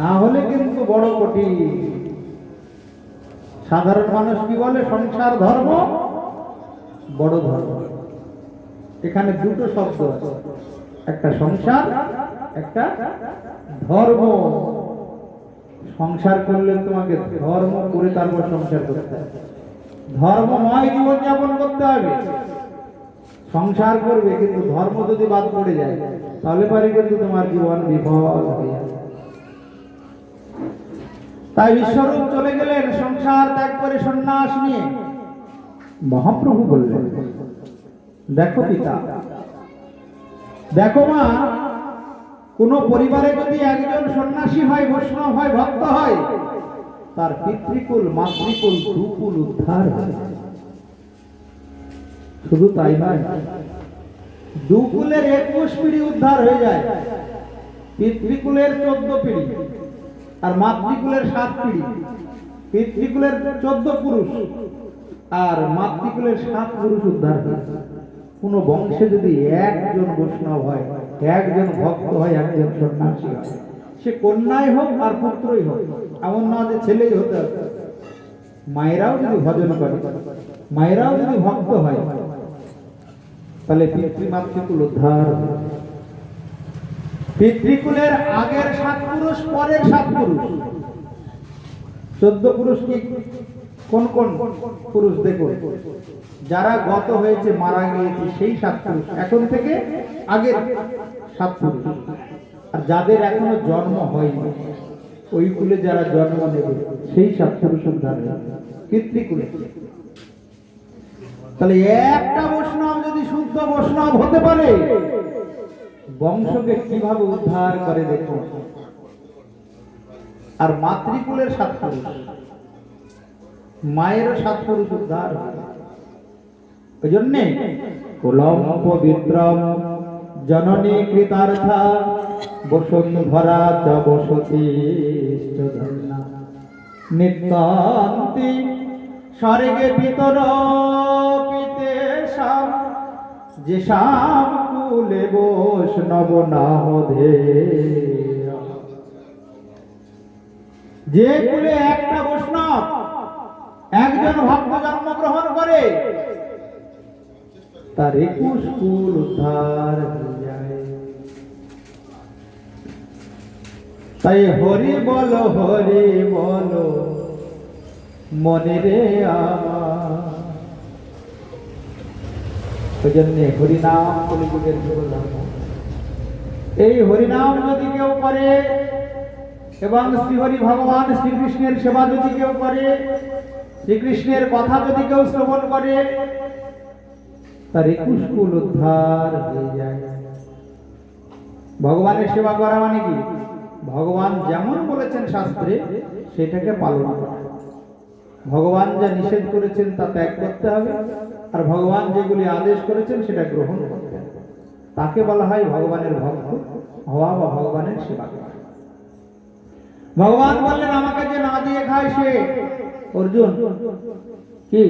না হলে কিন্তু বড় কঠিন। সাধারণ মানুষ কি বলে? সংসার ধর্ম, বড় ধর্ম। এখানে দুটো শব্দ আছে, একটা সংসার, একটা ধর্ম। সংসার করলে তোমাকে ধর্ম করে তারপর সংসার করতে হবে, ধর্মময় জীবনযাপন করতে হবে। সংসার করবে কিন্তু ধর্ম যদি বাদ পড়ে যায় তাহলে পারে কিন্তু তোমার জীবন বিফল হয়ে যাবে। তাই বিশ্বরূপ চলে গেলেন সংসার ত্যাগ করে সন্ন্যাস নিয়ে। মহাপ্রভু বললেন, দেখো পিতা, দেখো মা, কোন পরিবারে যদি একজন সন্ন্যাসী হয়, বৈষ্ণব হয়, ভক্ত হয়, তার পিতৃকুল মাতৃকুল দুকুল উদ্ধার হয়। শুধু তাই নয়, দুকুলের 21 পিঢ়ি উদ্ধার হয়ে যায়। পিতৃকুলের 14 পিঢ়ি আর মাতৃকুলের 7 পিঢ়ি। পিতৃকুলের 14 পুরুষ আর মাতৃকুলের 7 পুরুষ উদ্ধার হয়। কোন বংশে যদি একজন বৈষ্ণব হয়, একজন ভক্ত হয়, একজন সন্ন্যাসী হয়, সে কন্যাই হোক আর পুত্রই হোক, এমন না যে ছেলেই হতে হবে। মায়েরাও যদি ভজন করে, মায়েরাও যদি ভক্ত হয়, তাহলে পিতৃমাতৃকুল উদ্ধার। পিতৃকুলের আগের 7 পুরুষ, পরের 7 পুরুষ। 14 পুরুষ কি কোন কোন পুরুষ? দেখো, যারা গত হয়েছে, মারা গিয়েছে, সেই 7 পুরুষ। এখন থেকে আগের 7 পুরুষ। আর যাদের এখনো জন্ম হয়নি, ওই কুলে যারা জন্ম নেবে, সেই 7 পুরুষ উদ্ধার পিতৃকুলে। তাহলে একটা বৈষ্ণব যদি শুদ্ধ বৈষ্ণব হতে পারে, বংশকে কিভাবে উদ্ধার করে দেখো। আর মাতৃকুলের 7 পুরুষ, মায়েরও 7 পুরুষ উদ্ধার। ওই জন্যে কুলম পবিত্রম জননী কৃতার্থা বসুন্ধরা চ বসতি নিত্যান্তি স্বর্গে পিতর পিতেশাম যেষাম কুলে বৈষ্ণব নামধে। যে কুলে একটা বৈষ্ণব, একজন ভক্ত জন্মগ্রহণ করে, তার 21 কুল উদ্ধার হয়ে যায়। তাই হরি বল মনে রে আমার। ওই জন্যে হরিনাম কলিযুগের ধর্ম। এই হরিনাম যদি কেউ করে এবং শ্রীহরি ভগবান শ্রীকৃষ্ণের সেবা যদি কেউ করে, শ্রীকৃষ্ণের কথা যদি কেউ শ্রবণ করে, তার 21 কুল উদ্ধার হয়ে যায়। ভগবানের সেবা করা মানে কি? ভগবান যেমন বলেছেন শাস্ত্রে সেটাকে পালন করা। ভগবান যা নিষেধ করেছেন তা ত্যাগ করতে হবে, আর ভগবান যেগুলি আদেশ করেছেন সেটা গ্রহণ করতে হবে। তাকে বলা হয় ভগবানের ভক্ত হওয়া বা ভগবানের সেবা করা। ভগবান বললেন, আমাকে যে না দিয়ে খায় সে অর্জুন কি,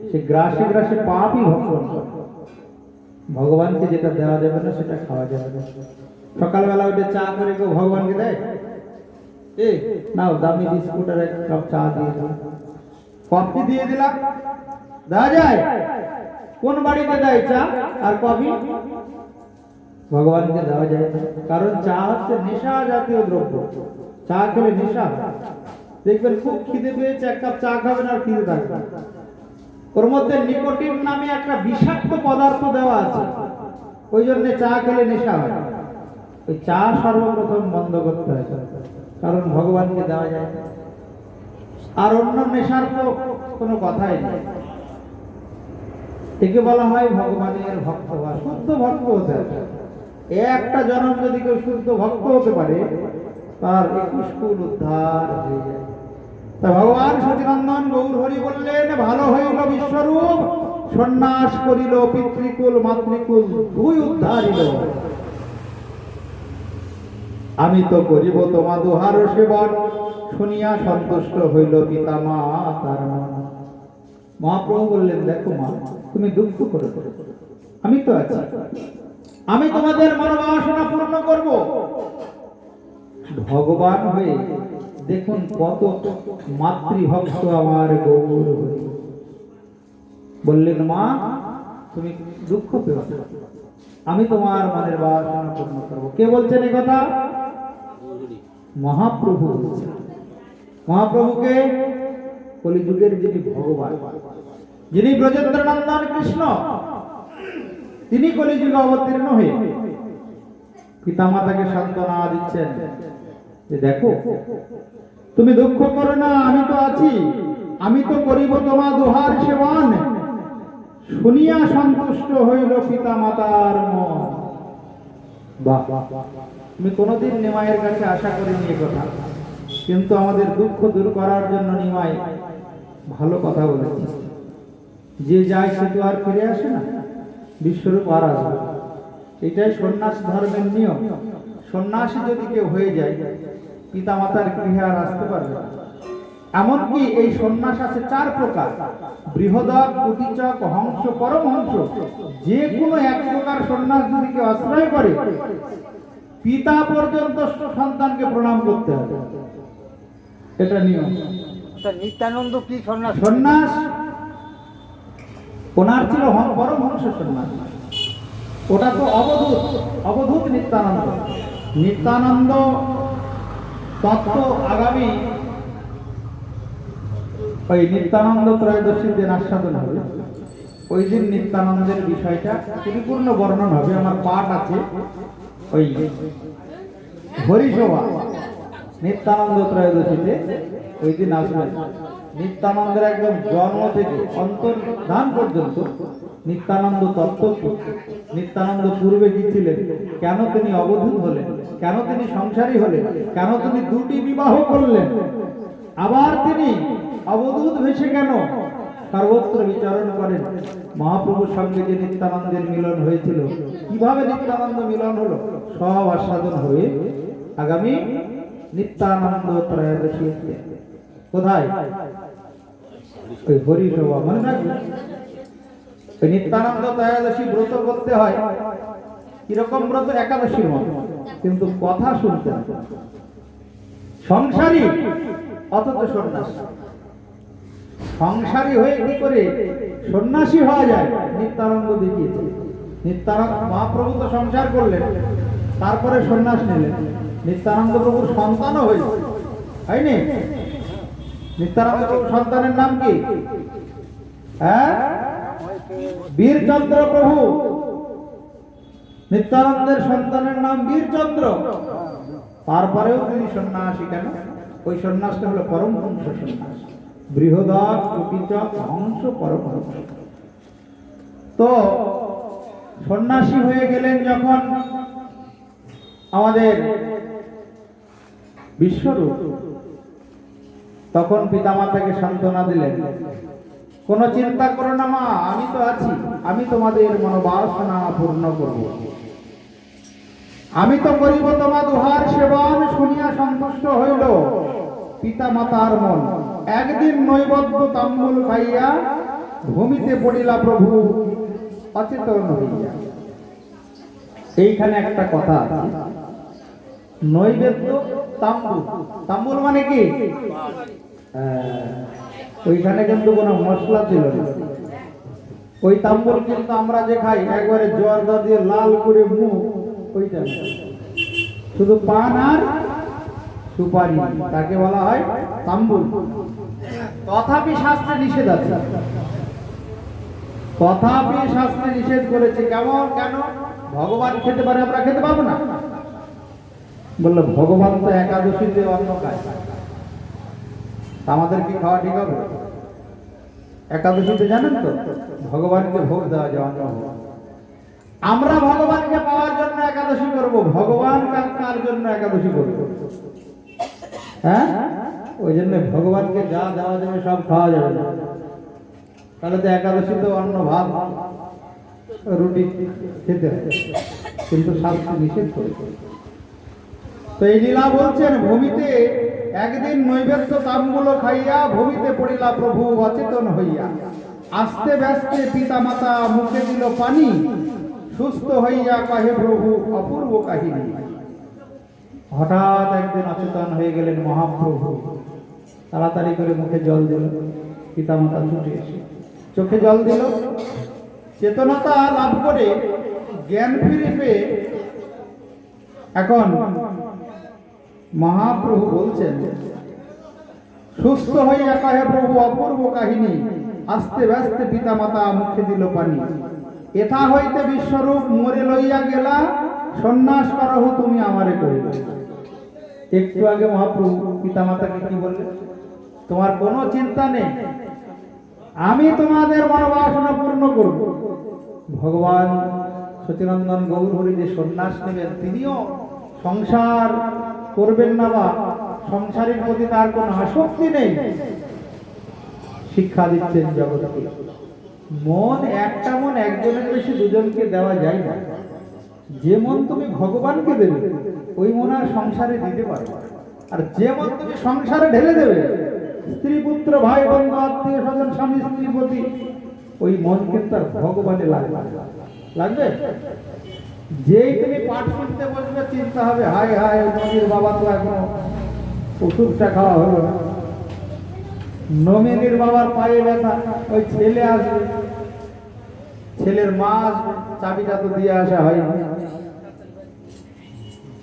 সে গ্রাসে গ্রাসে পাপই ভক্ষণ করে। ভগবানকে যেটা দেওয়া যাবে না সেটা খাওয়া যাবে না। সকালবেলা উঠে চা করে কেউ ভগবানকে দেয়? নাও দামি বিস্কুট আর 1 কাপ চা দিয়ে দাও, কফি দিয়ে দিলাম, দেওয়া যায়? কোন বাড়িতে দেয় চা আর কফি? ভগবানকে দেওয়া যায় না, কারণ চা হচ্ছে নেশা জাতীয় দ্রব্য। চা খেলে নেশা। দেখবেন খুব খিদে পেয়েছে, 1 কাপ চা খাবেন আর খিদে থাকবে। ওর মধ্যে নিকোটিন নামে একটা বিষাক্ত পদার্থ দেওয়া আছে, ওই জন্য চা খেলে নেশা হয়। ওই চা সর্বপ্রথম বন্ধ করতে হয়, কারণ ভগবানকে দেওয়া যায় না। আর অন্য নেশার তো কোনো কথাই নেই। একে বলা হয় ভগবানের ভক্ত হওয়া, শুদ্ধ ভক্ত হতে হবে। একটা জন্ম যদি কেউ শুদ্ধ ভক্ত হতে পারে, তার 21 কুল উদ্ধার হয়ে যায়। তা ভগবান সচিনন্দন গৌর হরি বললেন, ভালো হইল বিশ্বরূপ সন্ন্যাস করিল, পিতৃকুল মাতৃকুল 2 উদ্ধারিল। আমি তো করিব তোমা দুহার সেবন, শুনিয়া সন্তুষ্ট হইল পিতা মাতার মন। মহাপ্রভু বললেন, দেখো মা, তুমি দুঃখ করো, আমি তো আছি, আমি তোমাদের মনোবাসনা পূর্ণ করব। ভগবান হয়ে দেখুন কত মাতৃভক্ত আমার গৌর হরি। বললেন, মা তুমি দুঃখ পেও না, আমি তোমার মনের বাসনা পূর্ণ করবো। কে বলছেন এই কথা? মহাপ্রভু বলছেন। মহাপ্রভুকে কলিযুগের যিনি ভগবান, যিনি ব্রজেন্দ্র নন্দন কৃষ্ণ, তিনি কলিযুগে অবতীর্ণ হয়ে পিতামাতাকে সান্ত্বনা দিচ্ছেন যে দেখো তুমি দুঃখ করো না, আমি তো আছি, আমি তো করিব তোমা দুহার সেবন। শুনিয়া সন্তুষ্ট হইল পিতা মাতার মন। বাহ, তুমি কোনোদিন নিমাইয়ের কাছে আশা করিনি এ কথা, কিন্তু আমাদের দুঃখ দূর করার জন্য নিমাই ভালো কথা বলেছে। যে যায় সে তো আর ফিরে আসে না, বিশ্বরূপ আর আসবে। এটাই সন্ন্যাস ধর্মের নিয়ম। সন্ন্যাসী যদি কেউ হয়ে যায়, পিতা মাতার গৃহে আর আসতে পারবে না। এমনকি এই সন্ন্যাস আছে 4 প্রকার: বৃহদক, কুটিচক, হংস, পরমহংস। যে কোনো এক প্রকার সন্ন্যাস যদি কেউ আশ্রয় করে, পিতা পর্যন্ত সন্তানকে প্রণাম করতে হবে। এটা নিয়ম। নিত্যানন্দ কি সন্ন্যাস? সন্ন্যাস ওনার ছিল পরমহংস সন্ন্যাস। ওটা তো অবধূত, অবধূত নিত্যানন্দ। নিত্যানন্দ তত্ত্ব আগামী ওই নিত্যানন্দ ত্রয়োদশীর দিন আস্বাদন হবে। ওই দিন নিত্যানন্দের বিষয়টা পরিপূর্ণ বর্ণন হবে। আমার পাঠ আছে ওই হরিসভা নিত্যানন্দ ত্রয়োদশীতে, ওই দিন আসবেন। নিত্যানন্দের একদম জন্ম থেকে অন্তর্ধান পর্যন্ত নিত্যানন্দ তত্ত্ব, নিত্যানন্দ পূর্বে কি ছিলেন, কেন তিনি অবধূত হলেন, কেন তিনি সংসারী হলেন, কেন তিনি 2টি বিবাহ করলেন, আবার তিনি অবধূত ভেসে কেন সর্বত্র বিচরণ করেন, মহাপ্রভুর সঙ্গে যে নিত্যানন্দের মিলন হয়েছিল, কিভাবে নিত্যানন্দ মিলন হলো, সব আস্বাদন হয়ে আগামী নিত্যানন্দ ত্রয়োদশী। কোথায়? ওই হরিসভা, মনে রাখবে। ওই নিত্যানন্দ ত্রয়োদশী ব্রত করতে হয় কিরকম ব্রত? একাদশীর মতো, কিন্তু কথা শুনতে হবে। সংসারী অথচ সন্ন্যাসী। সংসারী হয়ে কি করে সন্ন্যাসী হওয়া যায়, নিত্যানন্দ দেখিয়েছে। নিত্যানন্দ মহাপ্রভু তো সংসার করলেন, তারপরে সন্ন্যাস নিলেন। নিত্যানন্দ প্রভুর সন্তানও হয়েছে, হয়নি? নিত্যানন্দ প্রভুর সন্তানের নাম কি? হ্যাঁ, বীরচন্দ্র প্রভু। নিত্যানন্দের সন্তানের নাম বীরচন্দ্র। তারপরেও তিনি সন্ন্যাসী কেন? ওই সন্ন্যাসটা হলো পরমহংস সন্ন্যাস। বৃহদক, কুটিচক, হংস, পরমহংস। তো সন্ন্যাসী হয়ে গেলেন যখন আমাদের বিশ্বরূপ, তখন পিতামাতাকে সান্ত্বনা দিলেন, কোনো চিন্তা করো না মা, আমি তো আছি, আমি তোমাদের মনোবাসনা পূর্ণ করব। আমি তো করিব তোমার দুহার সেবন। শুনিয়া সন্তুষ্ট হইল পিতা মাতার মন। একদিন নৈবদ্য তাম্বুল খাইয়া ভূমিতে পড়িলা প্রভু অচেতন হইয়া। এইখানে একটা কথা আছে, নৈবেদ্য তাম্বুল। তাম্বুল মানে কি? ওইখানে কিন্তু কোনো মশলা ছিল না। ওই তাম্বুল কিন্তু আমরা যে খাই একবারে জর্দা দিয়ে লাল করে মুখ, ওইটা শুধু পান আর সুপারি, তাকে বলা হয় তাম্বুল। তথাপি শাস্ত্রে নিষেধ আছে, তথাপি শাস্ত্রে নিষেধ করেছে। কেমন? কেন? ভগবান খেতে পারে, আমরা খেতে পারবো না? বললো ভগবান তো একাদশীতে অন্ন খায়, আমাদের কি খাওয়া ঠিক হবে? একাদশীতে জানেন তো ভগবানকে ভোগ দেওয়া যায়, অন্ন ভোগ। আমরা ভগবানকে পাওয়ার জন্য একাদশী করব, ভগবান কার জন্য একাদশী করব? হ্যাঁ, ওই জন্য ভগবানকে যা দেওয়া যাবে সব খাওয়া যাবে না। তাহলে তো একাদশীতে অন্ন ভাত রুটি খেতে হবে, কিন্তু শাস্ত্র নিষেধ করে। তো এই লীলা বলছেন, ভূমিতে একদিন নৈবেদ্য তাম্বুল খাইয়া ভূমিতে পড়িলা প্রভু অচেতন হইয়া। আস্তে ব্যস্তে পিতা মাতা মুখে দিল পানি, সুস্থ হইয়া কহে প্রভু অপূর্ব কাহিনী। হঠাৎ একদিন অচেতন হয়ে গেলেন মহাপ্রভু। তাড়াতাড়ি করে মুখে জল দিল, পিতামাতা ছুটে এসে চোখে জল দিল। চেতনতা লাভ করে জ্ঞান ফিরে পেয়ে এখন মহাপ্রভু বলছেন, সুস্থ হইয়া কহে প্রভু অপূর্ব কাহিনী, আস্তে ব্যস্তে পিতামাতা মুখে দিল পানি। এথা হইতে বিশ্বরূপ মোরে লইয়া গেলা, সন্ন্যাস করহ তুমি আমারে করিলে। একটু আগে মহাপ্রভু পিতামাতাকে কি বললেন? তোমার কোনো চিন্তা নেই, আমি তোমাদের মনোবাসনা পূর্ণ করব। ভগবান সচিনন্দন গৌর হরি যে সন্ন্যাস নেবেন, তিনিও সংসার করবেন না বা সংসারের প্রতি তার কোনো আসক্তি নেই। শিক্ষা দিচ্ছেন জগৎকে, মন একটা মন একজনের বেশি দুজনকে দেওয়া যায় না। যে মন তুমি ভগবানকে দেবে ওই মন আর সংসারে দিতে পারবে, আর যে মন তুমি সংসারে ঢেলে দেবে, স্ত্রী পুত্র ভাই বন্ধু আত্মীয় স্বজন স্বামী স্ত্রীর প্রতি, ওই মন কিন্তু আর ভগবানে লাগবে। যেই তুমি পাঠ শুনতে বসবে চিন্তা হবে, হায় হায় নদীর বাবা তো এখনো ওষুধটা খাওয়া হলো না, নমিনীর বাবার পায়ে ব্যথা, ওই ছেলে আসবে, ছেলের মা আসবে, চাবিটা তো দিয়ে আসা হয়,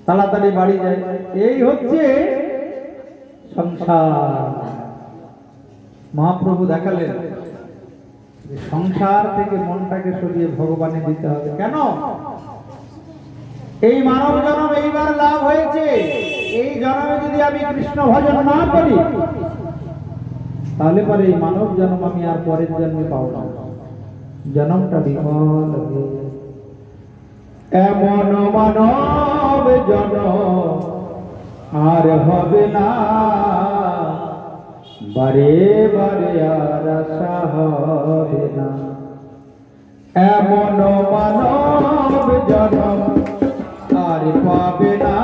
তাড়াতাড়ি বাড়ি যায়। এই হচ্ছে সংসার। মহাপ্রভু দেখালেন যে সংসার থেকে মনটাকে সরিয়ে ভগবানে দিতে হবে। কেন? এই মানব জন্ম এইবার লাভ হয়েছে, এই জন্মে যদি আমি কৃষ্ণ ভজন না করি তাহলে পরে এই মানব জন্ম আমি আর পরের জন্মে পাবো না, জন্মটা বিফল হবে। এমন মানব জন্ম আর হবে না, বারে বারে আর আশা হবে না। এমন মানব জন্ম আর পাবে না,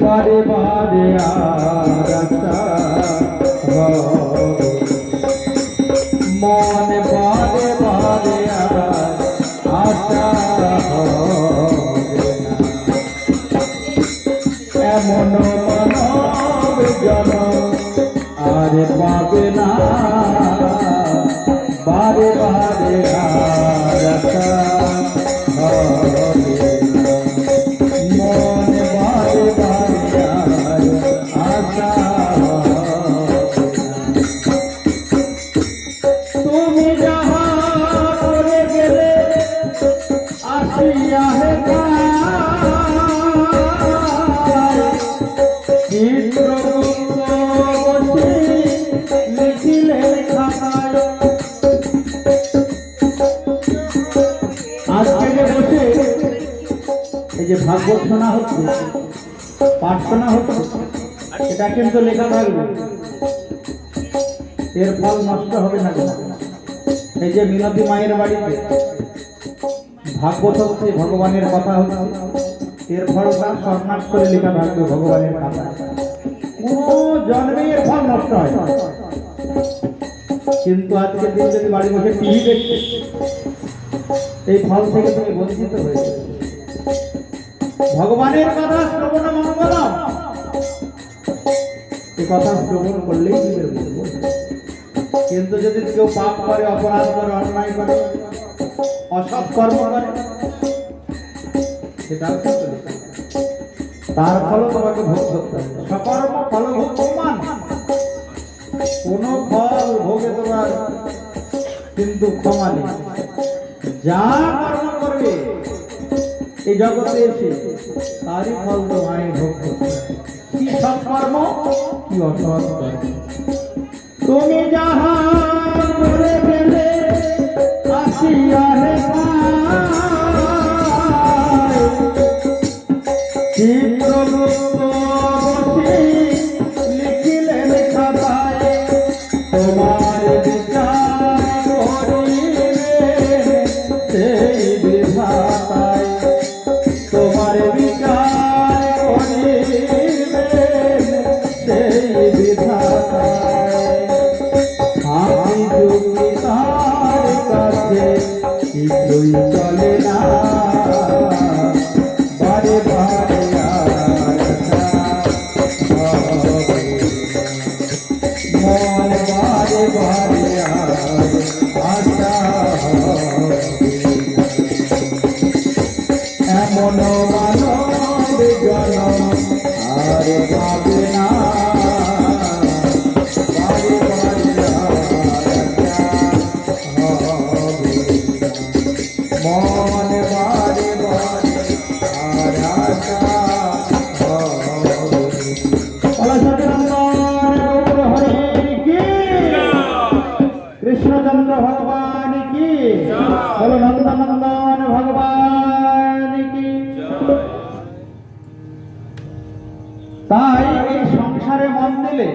বারে বারে আর আশা হবে। মন বারে বারে আর আশা হবে না। এমন মানব জন্ম আর পাবে না, বারে বারে আর আশা হবে। মন বারে বারে আর আশা হবে। তুমি যাহা করে গেলে আসিয়া হে যে ভাগবত শোনা হচ্ছে, পাঠ শোনা হচ্ছে, এটা কিন্তু লেখা থাকবে, এর ফল নষ্ট হবে না। এই যে মিনতি মায়ের বাড়িতে ভাগবত হচ্ছে, ভগবানের কথা হচ্ছে, এর ফলটা শর্টনাট করে লেখা থাকবে ভগবানের খাতায়। কোনো জন্মে এর ফল নষ্ট হয় না। কিন্তু আজকের দিন যদি বাড়ি বসে টিভি দেখছে, এই ফল থেকে তুমি বঞ্চিত হয়েছে। ভগবানের কথা শ্রবণ মঙ্গলম, এই কথা শ্রবণ করলেই জীবের মঙ্গল। কিন্তু যদি কেউ পাপ করে, অপরাধ করে, অন্যায় করে, অসৎ কর্ম করে, সেটাও তার ফল তোমাকে ভোগ করতে হবে। সকর্ম ফল ভোগ সমান, কোন ফল ভোগে তোমার কিন্তু ক্ষমা নেই। যা কর্ম করবে এই জগতে এসে তারই ফল তোমায় ভোগ করতে হবে। কি সৎকর্ম, কি অসৎ কর্ম। তুমি যাহা করে গেলে আসিয়া হে লিখিলেন খাতায়, তোমার বিচার করিবে সেই বিধাতায়, তোমার বিচার করিবে সেই বিধাতায়। আমি যুক্তি তার কাছে কিছুই চলে না, বারে বারে জনম আর যাবে না, বারে বারে মনে বারে বারে আর আশা কৃষ্ণচন্দ্র ভগবান কি, বলো নন্দনন্দন ভগবান কি। তাই এই সংসারে মন দিলে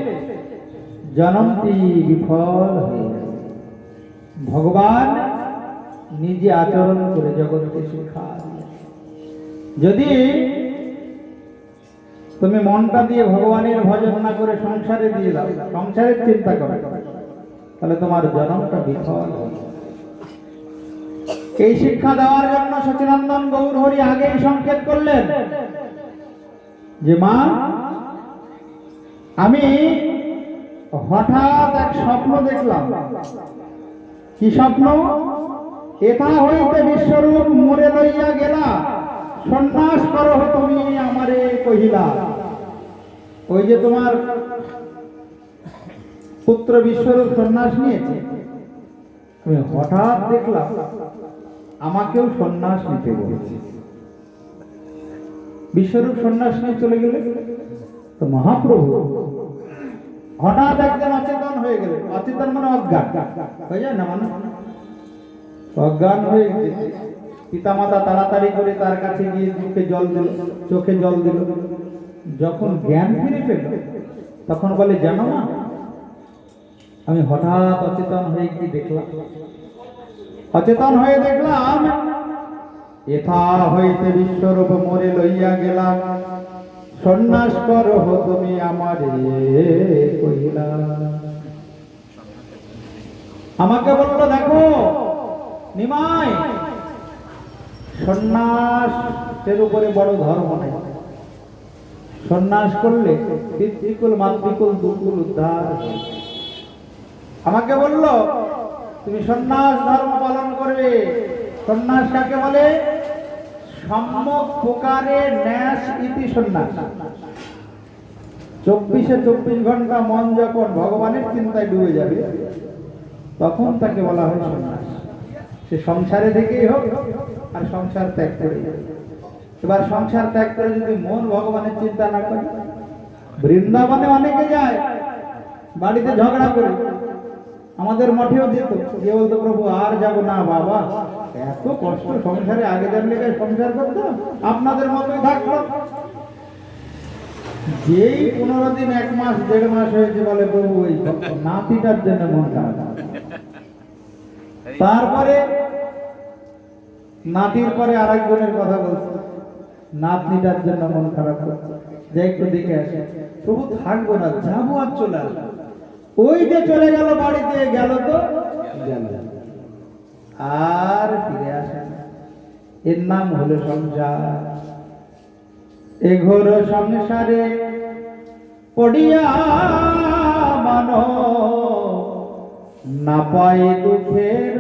জন্মটি বিফল হয়ে যায়। ভগবান নিজে আচরণ করে জগৎকে শিক্ষা দিয়ে। যদি তুমি মনটা দিয়ে ভগবানের ভজন না করে সংসারে দিয়ে দাও, সংসারের চিন্তা করো, তাহলে তোমার জন্মটা বিফল হবে। এই শিক্ষা দেওয়ার জন্য সচিনন্দন গৌর হরি আগেই সংকেত করলেন যে মা, আমি হঠাৎ এক স্বপ্ন দেখলাম। কি স্বপ্ন? এথা হইতে বিশ্বরূপ মোরে লইয়া গেলা, সন্ন্যাস করো তুমি আমারে কহিলা। ওই যে তোমার পুত্র বিশ্বরূপ সন্ন্যাস নিয়েছে, আমি হঠাৎ দেখলাম আমাকেও সন্ন্যাস নিতে বলেছে। বিশ্বরূপ সন্ন্যাস নিয়ে চলে গেলে তো মহাপ্রভু হঠাৎ একজন অচেতন হয়ে গেলেন। অচেতন মানে অজ্ঞান হয়ে যায় না, মানে অজ্ঞান হয়ে গেছে। পিতামাতা তাড়াতাড়ি করে তার কাছে গিয়ে মুখে জল দিল, চোখে জল দিল। যখন জ্ঞান ফিরে পেল তখন বলে, জানো না, আমি হঠাৎ অচেতন হয়ে কি দেখলাম? অচেতন হয়ে দেখলাম এথা হইতে বিশ্বরূপ মোরে লইয়া গেলাম, সন্ন্যাস করো তুমি আমারে কহিলা। আমাকে বললো, দেখো নিমাই, সন্ন্যাসের উপরে বড় ধর্ম নেই। সন্ন্যাস করলে পিতৃকুল মাতৃকুল দুকুল উদ্ধার। আমাকে বলল তুমি সন্ন্যাস ধর্ম পালন করবে। সন্ন্যাস কাকে বলে? সম্যক প্রকারে ন্যাস ইতি সন্ন্যাস। 24 ঘন্টা মন যখন ভগবানের চিন্তায় ডুবে যাবে তখন তাকে বলা হয় সন্ন্যাস। সে সংসারে থেকেই হোক আর সংসার ত্যাগ করে। এবার সংসার ত্যাগ করে যদি মন ভগবানের চিন্তা না করে, বৃন্দাবনে অনেকে যায় বাড়িতে ঝগড়া করে, আমাদের মঠেও যেত, গিয়ে বলতো, প্রভু আর যাব না বাবা, এত কষ্ট সংসারে, আগে জানলে সংসার করতাম, আপনাদের মতোই থাকলো। যেই 15 দিন 1 মাস 1.5 মাস হয়েছে বলে, প্রভু ওই নাতিটার জন্য মন খারাপ। তারপরে নাতির পরে আরেকজনের কথা বলছে, নাতনিটার জন্য মন খারাপ করছে, যে একটু দেখে আসে। প্রভু থাকবো না, যাবো আর চলে আসবো। ওই যে চলে গেল, বাড়িতে গেল তো গেল, আর ফিরে আসে না। এর নাম হলো সংসার। এ ঘোর সংসারে পড়িয়া মানো, না পাই দুঃখের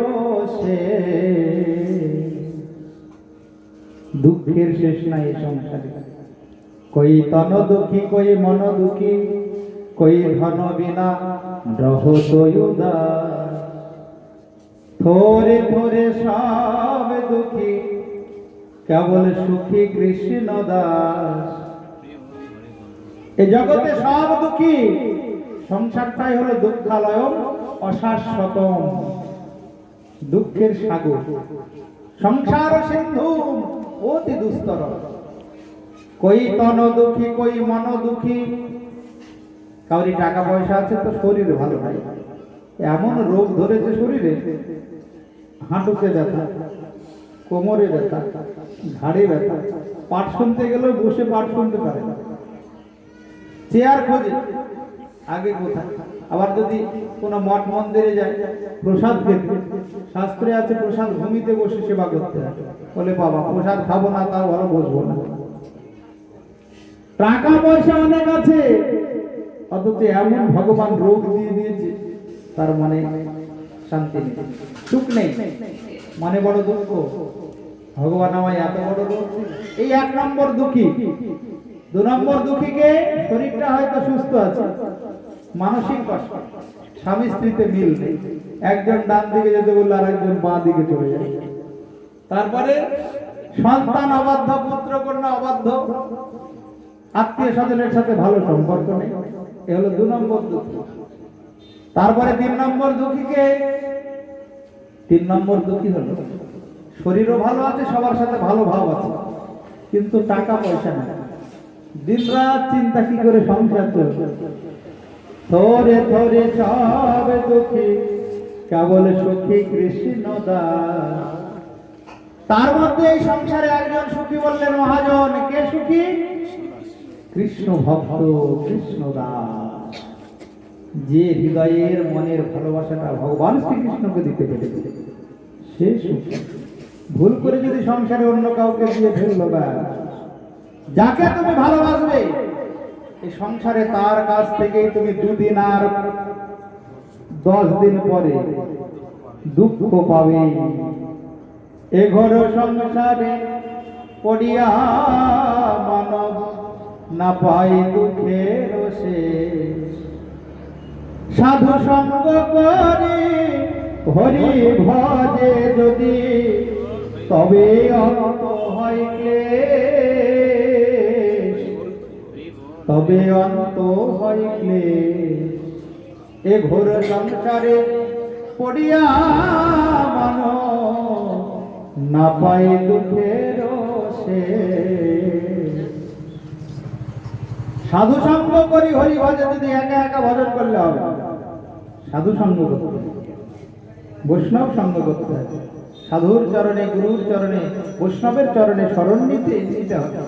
দুঃখের শেষ নাই সংসারে। কই তন দুঃখী, কই মন দুঃখী, কই ধন বিনা রহত উদার। থোরে থোরে সব দুঃখী, কেবল সুখী কৃষ্ণ দাস। এই জগতে সব দুঃখী, সংসারটাই হলো দুঃখালয়, অশাশ্বতম দুঃখের সাগর। সংসার সিন্ধু অতি দুস্তর। কই তন দুঃখী, কই মন দুঃখী। কাউরি টাকা পয়সা আছে তো শরীর ভালো নাই, এমন রোগ ধরেছে শরীরে, হাঁটুতে ব্যথা, কোমরে ব্যথা, ঘাড়ে ব্যথা, পাঠ শুনতে গেলেও বসে পাঠ শুনতে পারে না, চেয়ার খোঁজে, আগে কোথায়। আবার যদি কোনো মঠ মন্দিরে যায় প্রসাদ খেতে, শাস্ত্রে আছে প্রসাদ ভূমিতে বসে সেবা করতে হয়। বলে বাবা প্রসাদ খাবো না, তাও ভালো বসবো না। টাকা পয়সা অনেক আছে, অথচ এমন ভগবান রোগ দিয়ে দিয়েছে, তার মনে শান্তি নেই, সুখ নেই, মনে বড় দুঃখ। ভগবান আমায় এত বড় রোগ, এই 1 নম্বর দুঃখী। দু নম্বর দুঃখীকে শরীরটা হয়তো সুস্থ আছে, মানসিক কষ্ট, স্বামী স্ত্রীতে মিল নেই, একজন ডান দিকে যেতে বললে আর একজন বাঁ দিকে চলে যায়। তারপরে সন্তান অবাধ্য, পুত্র কন্যা অবাধ্য, আত্মীয় স্বজনের সাথে ভালো সম্পর্ক নেই, এ হলো দু নম্বর দুঃখী। তারপরে তিন নম্বর দুঃখী হলো শরীরও ভালো আছে, সবার সাথে ভালো ভাব আছে, কিন্তু টাকা পয়সা নেই, দিনরাত চিন্তা কি করে সংসার চলবে, থরে থরে সব দুঃখী কেবল সুখী কৃষ্ণ দাস। তার মধ্যে এই সংসারে একজন সুখী বললেন মহাজন। কে সুখী? কৃষ্ণ ভক্ত, কৃষ্ণ দাস, যে হৃদয়ের মনের ভালোবাসাটা ভগবান শ্রীকৃষ্ণকে দিতে পেরেছে, সে সুখী। ভুল করে যদি সংসারে অন্য কাউকে দিয়ে ফেললো, যাকে তুমি ভালোবাসবে এই সংসারে তার কাছ থেকেই তুমি 2 দিন আর 10 দিন পরে দুঃখ পাবে। এ ঘর সংসারে পড়িয়া মানব না পাই দুঃখের শেষ। সাধু সঙ্গ করে হরি ভজে যদি, তবে অন্ত হয় ক্লেশ, তবে অন্ত হয় ক্লেশ। এ ঘোর সংসারে পড়িয়া মানব না পাই দুঃখের শেষ। সাধু সঙ্গ করি হরি ভজে যদি একা একা ভজন করলে হবে, সাধু সঙ্গ করতে হবে, বৈষ্ণব সঙ্গ করতে হবে, সাধুর চরণে, গুরুর চরণে, বৈষ্ণবের চরণে শরণ নিতে হবে,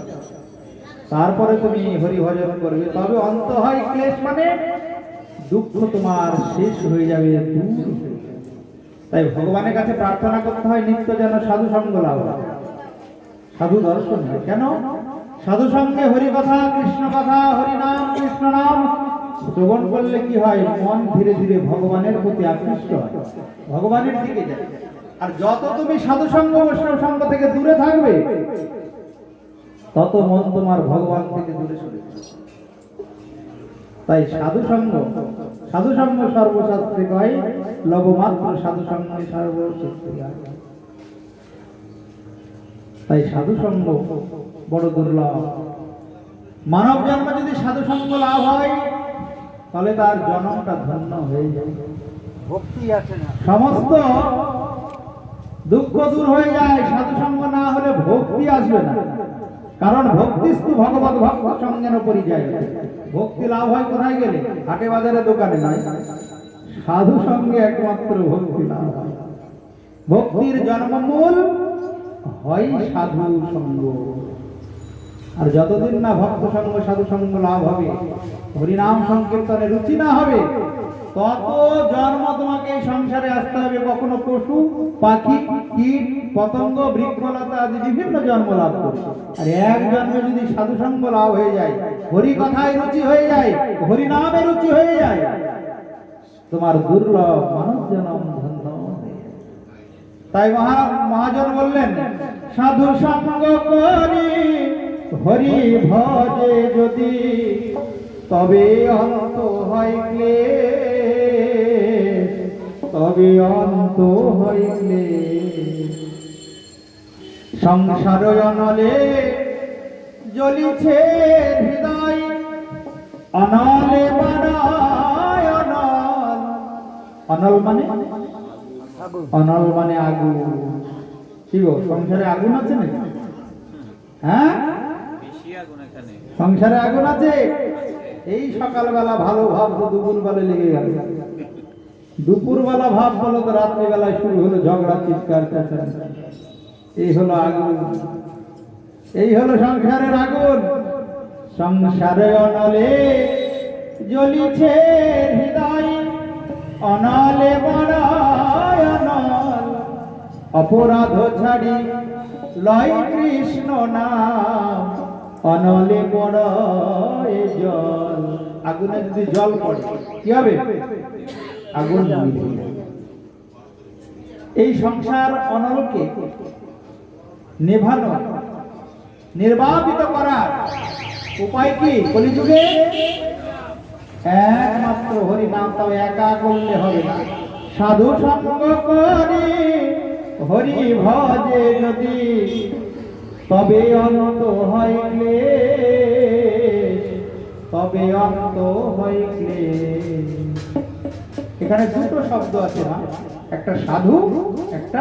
তারপরে তুমি হরি ভজন করবে, তবে অন্ত হয় ক্লেশ, মানে দুঃখ তোমার শেষ হয়ে যাবে, দূর হয়ে যাবে। তাই ভগবানের কাছে প্রার্থনা করতে হয় নিত্য যেন সাধু সঙ্গ লাভ হয়, সাধু দর্শন হয়। কেন? সাধু সঙ্গে হরি কথা, কৃষ্ণ কথা, হরি নাম, কৃষ্ণ নাম শ্রবণ করলে কি হয়? মন ধীরে ধীরে ভগবানের প্রতি আকৃষ্ট হয়, ভগবানের দিকে যায়। আর যত তুমি সাধু সঙ্গ, বৈষ্ণব সঙ্গ থেকে দূরে থাকবে, তত মন তোমার ভগবান থেকে দূরে সরে যাবে। তাই সাধু সঙ্গ সর্বশাস্ত্রে কয়, লবমাত্র সাধু সঙ্গ সর্বশক্তি। তাই সাধু সঙ্গ বড় দুর্লভ। মানব জন্ম যদি সাধু সঙ্গ লাভ হয়, তাহলে তার জন্মটা ধন্য হয়ে যায়, ভক্তি আছে না, সমস্ত দুঃখ দূর হয়ে যায়। সাধু সঙ্গ না হলে ভক্তি আসবে না, কারণ ভক্তিস্তু ভগবত ভক্ত সঙ্গেন পরিযায়। ভক্তি লাভ হয় কোথায় গেলে? হাটে বাজারে, দোকানে নয়, সাধু সঙ্গে একমাত্র ভক্তি লাভ হয়। ভক্তির জন্মমূল হয় সাধু সঙ্গ। আর যতদিন না ভক্ত সঙ্গ, সাধু সঙ্গ লাভ হবে, হরিনাম সংকীর্তনে রুচি না হবে, তত জন্ম তোমাকে এই সংসারে আসতে হবে। কখনো পশু, পাখি, কীট, পতঙ্গ, বৃক্ষলতা আদি বিভিন্ন জন্ম লাভ করবে। আর এক জন্মে যদি সাধু সঙ্গ লাভ হয়ে যায়, হরি কথায় রুচি হয়ে যায়, হরিনামে রুচি হয়ে যায়, তোমার দুর্লভ মানব জন্ম ধন্য। তাই মহাজন বললেন, সাধু সঙ্গ করি হরি ভজে যদি, তবে অন্ত হয় ক্লেশ, তবে অন্ত হয় ক্লেশ। সংসার অনলে জ্বলিছে হৃদয়, অনলে বাড়ায় অনল। অনল মানে? অনল মানে আগুন। কি গো, সংসারে আগুন আছে নাকি? হ্যাঁ, সংসারে আগুন আছে। এই সকালবেলা ভালো ভাব তো দুপুর বেলা লেগে গেল, দুপুর বেলা ভাব বলো তো রাত্রিবেলায় শুরু হলো ঝগড়া, চিৎকার, চেঁচামেচি। এই হলো আগুন, এই হলো সংসারের আগুন। সংসারে অনলে জ্বলিছে হৃদয়, অনলে বাড়ায় অনল। অপরাধ ছাড়ি লয় কৃষ্ণ নাম, অনলে পড়ে জল। আগুনে যদি জল পড়ে কি হবে? আগুন নিভে যাবে। এই সংসার অনলকে নেভানো, নির্বাপিত করার উপায় কি কলিযুগে? একমাত্র হরি নাম, তাও একা করলে হবে না, সাধু সঙ্গ করে হরি ভজে যদি, তবে অন্ত হয় ক্লেশ, তবে অন্ত হয় ক্লেশ। এখানে দুটো শব্দ আছে না, একটা সাধু, একটা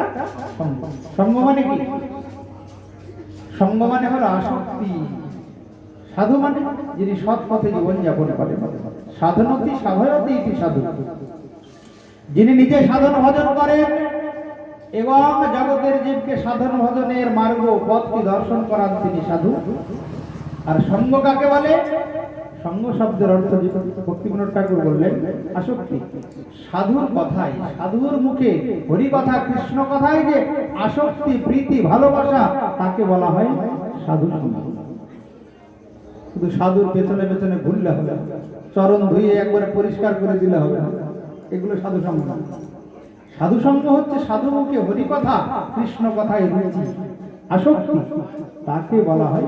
সঙ্গ। সঙ্গ মানে কি? সঙ্গ মানে হলো আসক্তি। সাধু মানে যিনি সৎ পথে জীবন যাপন করেন। সাধনতি সাধয়তি ইতি সাধু, যিনি নিজে সাধন ভজন করেন এবং জগতের জীবকে সাধন ভজনের মার্গ পথকে দর্শন করান, তিনি সাধু। আর সঙ্গ কাকে বলে? সঙ্গ শব্দের অর্থ ভক্তিবিনোদ ঠাকুর বললেন আসক্তি। সাধুর কথায়, সাধুর মুখে হরি কথা কৃষ্ণ কথায় যে আসক্তি, প্রীতি, ভালোবাসা, তাকে বলা হয় সাধু সঙ্গ। শুধু সাধুর পেছনে পেছনে ঘুরলে হবে, চরণ ধুয়ে একবারে পরিষ্কার করে দিলে হবে, এগুলো সাধু সঙ্গ না। সাধু সঙ্গ হচ্ছে সাধু মুখে হরি কথা কৃষ্ণ কথায় রুচি, আসক্তি, তাকে বলা হয়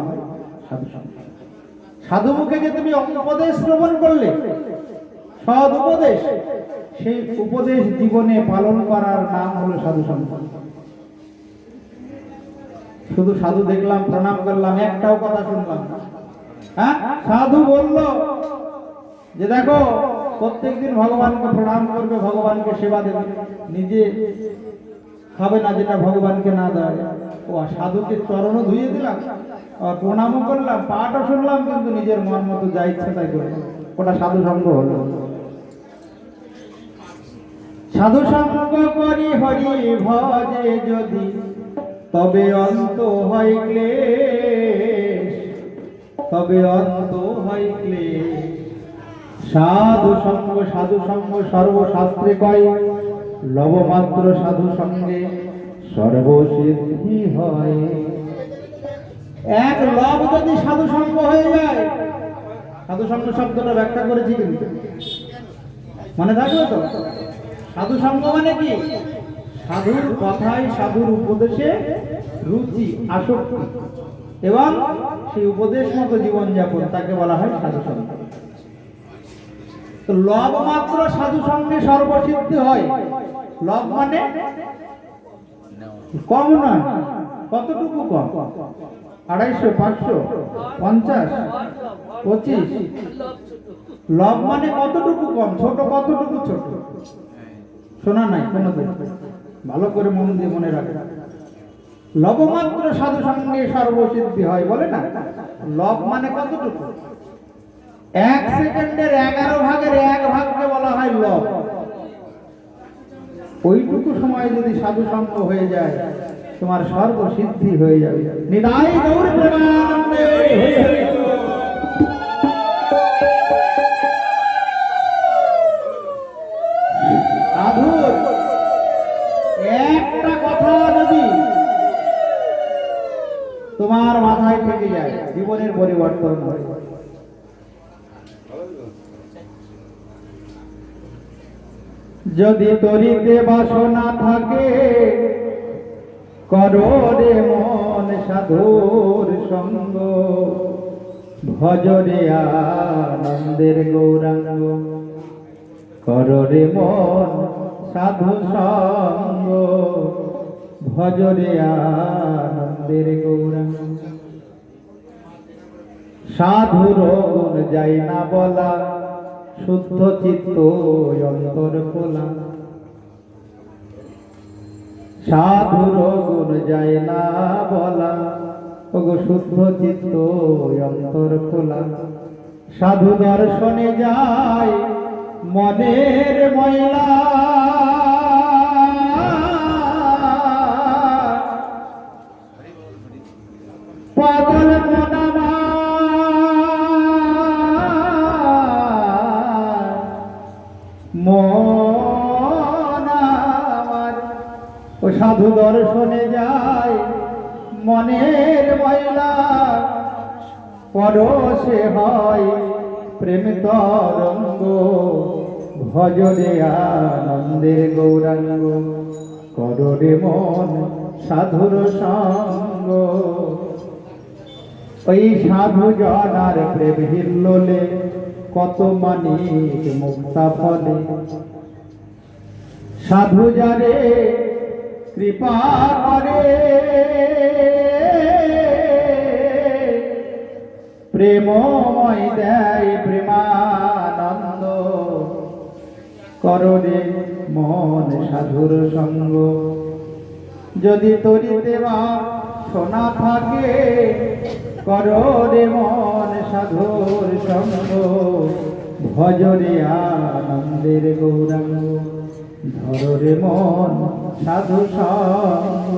সাধু সঙ্গ। সাধু মুখে যে তুমি উপদেশ শ্রবণ করলে, সৎ উপদেশ, সেই উপদেশ জীবনে পালন করার নাম হলো সাধু সঙ্গ। শুধু সাধু দেখলাম, প্রণাম করলাম, একটাও কথা শুনলাম না। হ্যাঁ, সাধু বলল যে দেখো প্রত্যেকদিন ভগবানকে প্রণাম করবে, ভগবানকে সেবা দেবে, নিজে খাবে না যেটা ভগবানকে না দেয়। ও সাধুকে চরণও ধুয়ে দিলাম, প্রণামও করলাম, পাঠও শুনলাম, কিন্তু নিজের মন মতো যা ইচ্ছে তাই করলাম, ওটা সাধু সঙ্গ হলো। সাধু সঙ্গ করি হরি ভজে যদি, তবে অন্ত হয় ক্লেশ, তবে অন্ত হয় ক্লেশ। সাধু সঙ্গ, সাধু সঙ্গ সর্বশাস্ত্রে কয়, লবমাত্র সাধু সঙ্গে সর্বসিদ্ধি হয়। এক লব যদি সাধু সঙ্গ হয়ে যায়, সাধু সঙ্গ শব্দটা ব্যাখ্যা করেছি কিন্তু মনে থাকবে তো? সাধু সঙ্গ মানে কি? সাধুর কথায়, সাধুর উপদেশে রুচি, আসক্তি এবং সেই উপদেশ মতো জীবনযাপন, তাকে বলা হয় সাধু সঙ্গ। তো লব মাত্র সাধু সঙ্গে সর্বসিদ্ধি হয়। লব মানে কম নয়, কতটুকু কম? 250, 500, 50, 25। লব মানে কতটুকু কম, ছোট কতটুকু ছোট? শোনা নাই কোনোদিন? ভালো করে মন দিয়ে মনে রাখে। লবমাত্র সাধু সঙ্গে সর্বসিদ্ধি হয় বলে না, লব মানে কতটুকু? 1 সেকেন্ডের 11 ভাগের 1 ভাগকে বলা হয় লব। ওইটুকু সময় যদি সাধু সঙ্গ হয়ে যায়, তোমার সর্বসিদ্ধি হয়ে যাবে। নিতাই গৌর প্রেমানন্দে হরি হরি। সাধুর একটা কথা যদি তোমার মাথায় থেকে যায়, জীবনের পরিবর্তন হয়। যদি তরিতে বাসনা থাকে, করো রে মন সাধুর সঙ্গ, ভজরে আনন্দের গৌরাঙ্গ, করো রে মন সাধু সঙ্গ, ভজরে আনন্দের গৌরাঙ্গ। সাধুর গুণ যাই না বলা, শুদ্ধ চিত্ত অন্তর খোলা। সাধুর গুণ যায় না বলা, ওগো শুদ্ধ চিত্ত অন্তর খোলা। সাধু দর্শনে যায় মনের ময়লা, পাগল মনামা মন আমার। ও সাধু দর্শনে যায় মনের ময়লা, পরশে হয় প্রেম তরঙ্গ, ভজরে আনন্দের গৌরাঙ্গ, করো রে মন সাধুর সঙ্গ। ওই সাধু জনার প্রেম হিল্লোলে কত মানিক মুক্তা ফলে, সাধু যারে কৃপা করে প্রেমময় দেয় প্রেমানন্দ, কররে মন সাধুর সঙ্গ। যদি তরিতে বা শোনা থাকে, কররে মন সাধুর সঙ্গ। ভজরে আনন্দের গৌরাঙ্গ, ধরে মন সাধু সঙ্গ।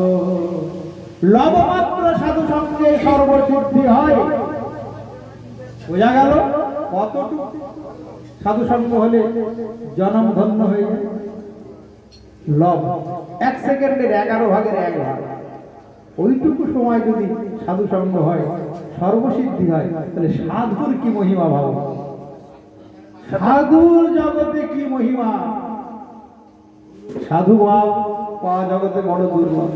লবমাত্র সাধু সঙ্গে সর্বসিদ্ধি হয়। বোঝা গেল কতটুকু সাধু সঙ্গ হলে জনম ধন্য হয়ে যায়। লব 1 সেকেন্ডের 11 ভাগের 1 ভাগ, ওইটুকু সময় যদি সাধু সঙ্গ হয়, সর্বসিদ্ধি হয়, তাহলে সাধুর কি মহিমা ভাব, সাধুর জগতে কি মহিমা। সাধু ভাব পাওয়া জগতে বড় দুর্লভ।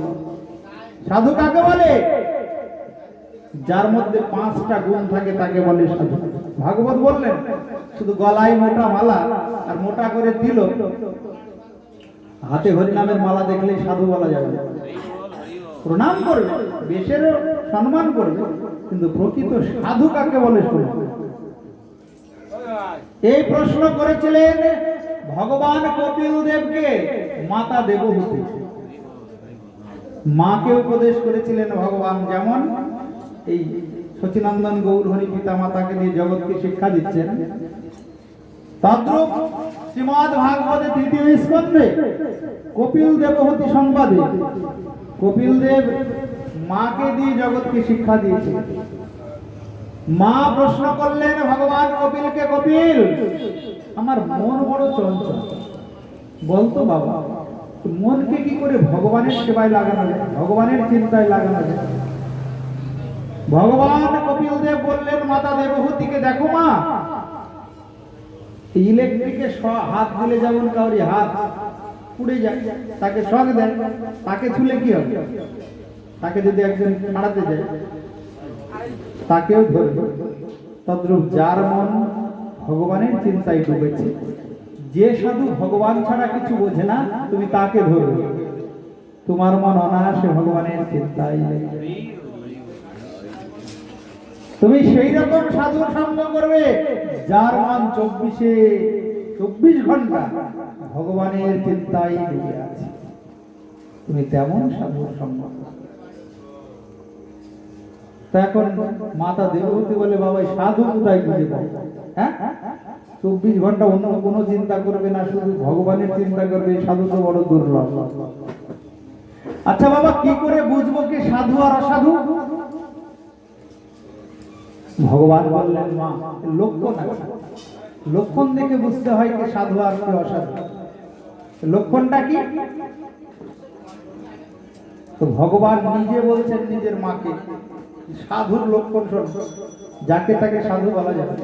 সাধু কাকে বলে? যার মধ্যে 5টা গুণ থাকে তাকে বলে সাধু। ভাগবত বললেন শুধু গলায় মোটা মালা আর মোটা করে দিল, হাতে হরিনামের মালা দেখলেই সাধু বলা যাবে না। প্রণাম করবে, বেশেরও সম্মান করবে, কিন্তু প্রকৃত সাধু কাকে বলে শুনুন। এই প্রশ্ন করেছিলেন ভগবান কপিল দেবকে মাতা দেবহূতি। মাকে উপদেশ করেছিলেন ভগবান, যেমন এই সচিনন্দন গৌর হরি পিতা মাতাকে দিয়ে জগৎকে শিক্ষা দিচ্ছেন, তদ্রূপ শ্রীমদ ভাগবতে 3য় স্কন্ধে কপিল দেবহূতি সংবাদে কপিল দেব মাকে দিয়ে জগৎকে শিক্ষা দিয়েছে। মা প্রশ্ন করলেন ভগবান কপিলকে, কপিল আমার মন বড় চঞ্চল, বলতো বাবা মনকে কি করে ভগবানের সেবায় লাগানো যায়, ভগবানের চিন্তায় লাগানো যায়। ভগবান কপিল দেব বললেন মাতা দেবহূতিকে, দেখো মা, ইলেকট্রিকে হাত দিলে যেমন কাউরি হাত পুড়ে যায়, তাকে শক দেয়, তাকে ছুলে কি হবে? তাকে যদি একজন ছাড়াতে যায় তাকেও ধরবে। তদ্রূপ যার মন ভগবানের চিন্তায় ডুবেছে, যে সাধু ভগবান ছাড়া কিছু বোঝে না, তুমি তাকে ধরবে, তোমার মন অনায়াসে ভগবানের চিন্তায়। তুমি সেই রকম সাধুর সঙ্গ করবে যার মন 24 ঘন্টা ভগবানের চিন্তায় ডুবে আছে, তুমি তেমন সাধুর সঙ্গ। তো এখন মাতা দেবহূতি বলে, বাবা সাধু কোথায় খুঁজে পাবো? হ্যাঁ, 24 ঘন্টা অন্য কোনো চিন্তা করবে না, শুধু ভগবানের চিন্তা করবে, সাধু তো বড় দুর্লভ। আচ্ছা বাবা, কি করে বুঝবো কি সাধু আর অসাধু? ভগবান বললেন, মা লক্ষণ আছে, লক্ষণ দেখে বুঝতে হয় কি সাধু আর কি অসাধু। লক্ষণটা কি? তো ভগবান নিজে বলছেন নিজের মাকে, সাধুর লক্ষণ শোন, যাকে তাকে সাধু বলা যাবে।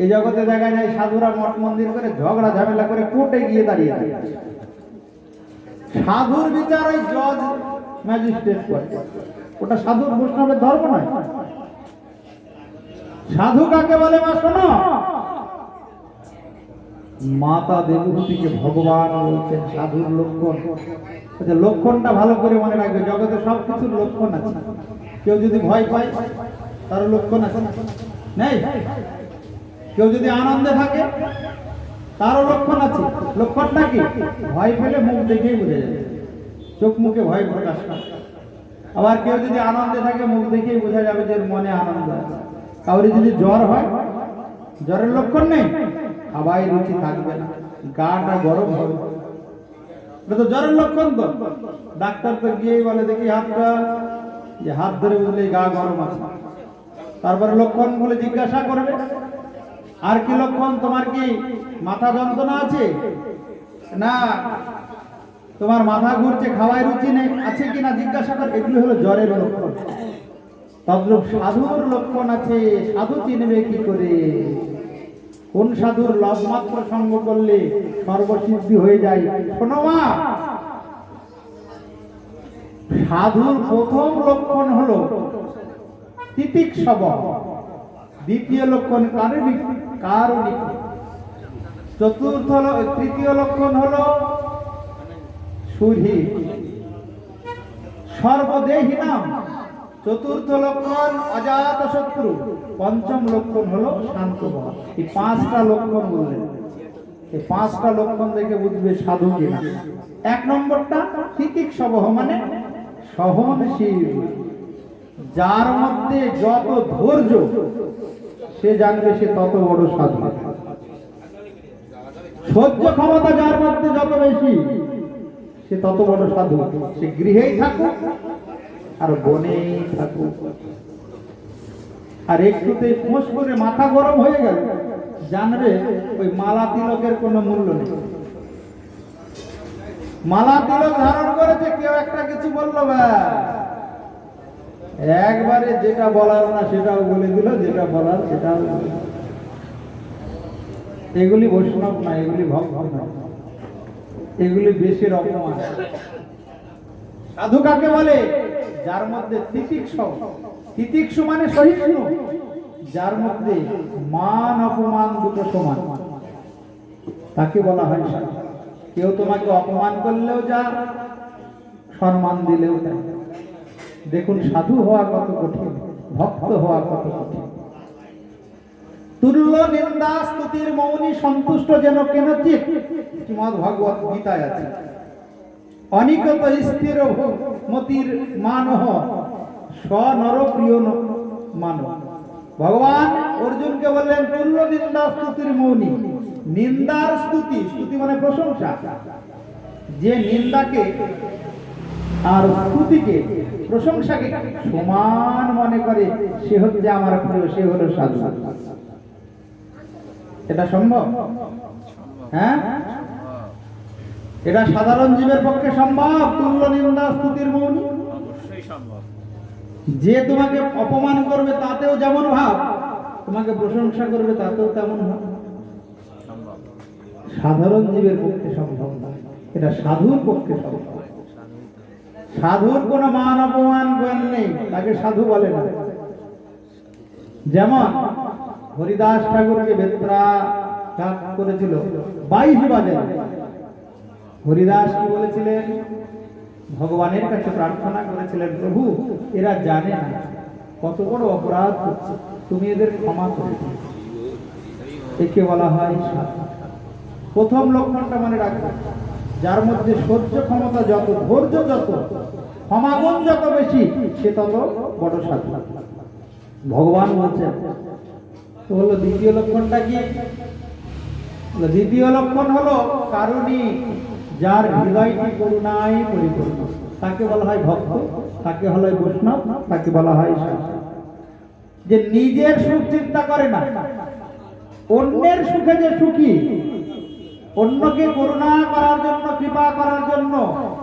এই জগতে দেখা যায় সাধুরা মঠ মন্দির করে ঝগড়া ঝামেলা করে কোর্টে গিয়ে দাঁড়িয়ে থাকে। সাধুর বিচার ওই জজ ম্যাজিস্ট্রেট করে, ওটা সাধুর বৈষ্ণবের ধর্ম নয়। সাধু কাকে বলে মা শোনো, মাতা দেবহূতিকে ভগবান বলছেন সাধুর লক্ষণ। আচ্ছা লক্ষণটা ভালো করে মনে রাখবে, জগতে সবকিছুর লক্ষণ আছে। কেউ যদি ভয় পায় তার লক্ষণ আছে নেই, কেউ যদি আনন্দে থাকে তারও লক্ষণ আছে। লক্ষণটা কি? ভয় পেলে মুখ দেখেই বোঝা যাবে, চোখ মুখে ভয় প্রকাশ পায়। আবার কেউ যদি আনন্দে থাকে মুখ দেখেই বোঝা যাবে যে মনে আনন্দ আছে। কাউরি যদি জ্বর হয়, জ্বরের লক্ষণ নেই, খাবায় রুচি থাকবে না, গাটা গরম হবে, এটা তো জ্বরের লক্ষণ। তো ডাক্তার তো গিয়েই বলে দেখি হাতটা, যে হাত ধরে বুঝলে গা গরম আছে। তারপরে লক্ষণ বলে জিজ্ঞাসা করবে, আর কি লক্ষণ? তোমার কি মাথা যন্ত্রণা আছে? না তোমার মাথা ঘুরছে, খাওয়ায় রুচি নেই, আছে কিনা জিজ্ঞাসা করে। এগুলো হলো জ্বরের লক্ষণ। তদ্রূপ সাধুর লক্ষণ আছে, সাধু চিনবে কি করে? কোন সাধুর লবমাত্র সঙ্গ করলে সর্বসিদ্ধি হয়ে যায়? শোনো মা, সাধুর প্রথম লক্ষণ হলো তিতিক্ষব। দ্বিতীয় লক্ষণ কারণিক। তৃতীয় লক্ষণ হলো সুধী সর্বদেহিনাম। চতুর্থ লক্ষণ অজাত শত্রু। পঞ্চম লক্ষণ হলো শান্ত ভাব। এই 5টা লক্ষণ বললেন। এই 5টা লক্ষণ দেখে বুঝবে সাধু কিনা। 1 নম্বরটা তিতিক্ষব মানে সহনশীল। যার মধ্যে যত ধৈর্য সে জানবে সে তত বড় সাধু। সহ্য ক্ষমতা যার মধ্যে যত বেশি সে তত বড় সাধু। সে গৃহেই থাকুক আর বনেই থাকুক। আর একটুতে ফোঁস করে মাথা গরম হয়ে গেল, জানবে ওই মালা তিলকের কোনো মূল্য নেই। মালা তিলক ধারণ করেছে, কেউ একটা কিছু বললো, একবারে যেটা বলার না সেটাও বলে দিল, যেটা বলার সেটাও বলে দিল। এগুলি বৈষ্ণব না, এগুলি ভক্ত না, এগুলি বেশির অপমান। সাধু কাকে বলে? যার মধ্যে তিতিক্ষু মানে সহিষ্ণু, যার মধ্যে মান অপমান দুটো সমান, তাকে বলা হয় সাধু। কেউ তোমাকে অপমান করলেও যা, সম্মান দিলেও তাই। দেখুন সাধু হওয়া কত কঠিন, ভক্ত হওয়া কত কঠিন। তুল্য নিন্দা স্তুতির মৌনী সন্তুষ্ট যেন কেনচিৎ, শ্রীমদ্ ভগবত গীতায় আছে। অনিকত স্থির মতির মানহ স্বনর প্রিয় মানব। ভগবান অর্জুনকে বললেন তুল্য নিন্দা স্তুতির মৌনী। নিন্দার স্তুতি, স্তুতি মানে প্রশংসা, যে নিন্দাকে আর স্তুতিকে প্রশংসাকে সমান মনে করে সে হচ্ছে আমার প্রিয়, সে হলো সাধু। এটা সম্ভব? হ্যাঁ, এটা সাধারণ জীবের পক্ষে সম্ভব? তুল্য নিন্দা স্তুতির মৌনী। যে তোমাকে অপমান করবে তাতেও যেমন ভাব, তোমাকে প্রশংসা করবে তাতেও তেমন ভাব। সাধারণ জীবের পক্ষে সম্ভব না, এটা সাধুর পক্ষে সম্ভব। সাধুর কোনো মান অপমান জ্ঞান নেই, তাকে সাধু বলে না। যেমন হরিদাস ঠাকুরকে বেত্রা করেছিল 22 বাজারে। হরিদাস কি বলেছিলেন? ভগবানের কাছে প্রার্থনা করেছিলেন, প্রভু এরা জানে না কত বড় অপরাধ করছে, তুমি এদের ক্ষমা করে দিও। একে বলা হয় সাধু। প্রথম লক্ষণটা মনে রাখবে, যার মধ্যে সহ্য ক্ষমতা যত, ধৈর্য যত, ক্ষমাগুণ যত বেশি, সে তত বড় সাধু। ভগবান বলছেন। তো হলো দ্বিতীয় লক্ষণটা কি? দ্বিতীয় লক্ষণ হলো কারুণিক, যার হৃদয়টি করুণায় পরিপূর্ণ, তাকে বলা হয় ভক্ত, তাকে বলা হয় বৈষ্ণব, তাকে বলা হয় সাধু। যে নিজের সুখ চিন্তা করে না, অন্যের সুখে যে সুখী, অন্যকে করুণা করার জন্য, কৃপা করার জন্য,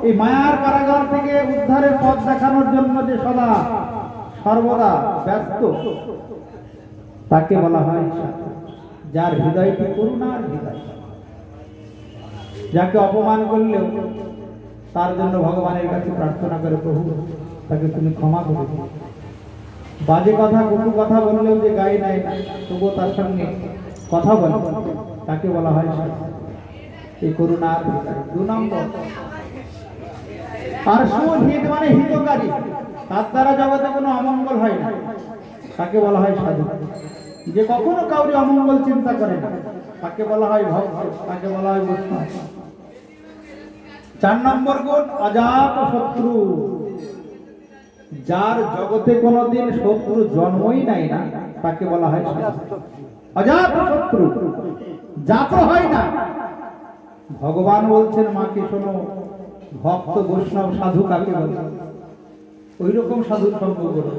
এই মায়ার কারাগার থেকে উদ্ধারের পথ দেখানোর জন্য যে সদা সর্বদা ব্যস্ত, তাকে বলা হয় সাধু। যার হৃদয়টি করুণার হৃদয়, যাকে অপমান করলেও তার জন্য ভগবানের কাছে প্রার্থনা করে, প্রভু তাকে তুমি ক্ষমা করে দিও। বাজে কথা, কটু কথা বললেও যে গায়ে নেয় না, তবুও তার সঙ্গে কথা বলে, তাকে বলা হয় সাধু। এই করুণার হৃদয়। 2 নম্বর আর সুহিত মানে হিতকারী, তার দ্বারা জগতে কোনো অমঙ্গল হয় না, তাকে বলা হয় সাধু। যে কখনো কাউরি অমঙ্গল চিন্তা করে না, তাকে বলা হয় ভক্ত, তাকে বলা হয় বৈষ্ণব। 4 নম্বর গুণ অজাত শত্রু। যার জগতে কোনোদিন শত্রু জন্মই নাই না, তাকে বলা হয় সাধু। অজাত শত্রু, জাত হয় না। ভগবান বলছেন, মাকে শোনো, ভক্ত বৈষ্ণব সাধু কাকে বলে? ওই রকম সাধুর সঙ্গ করো,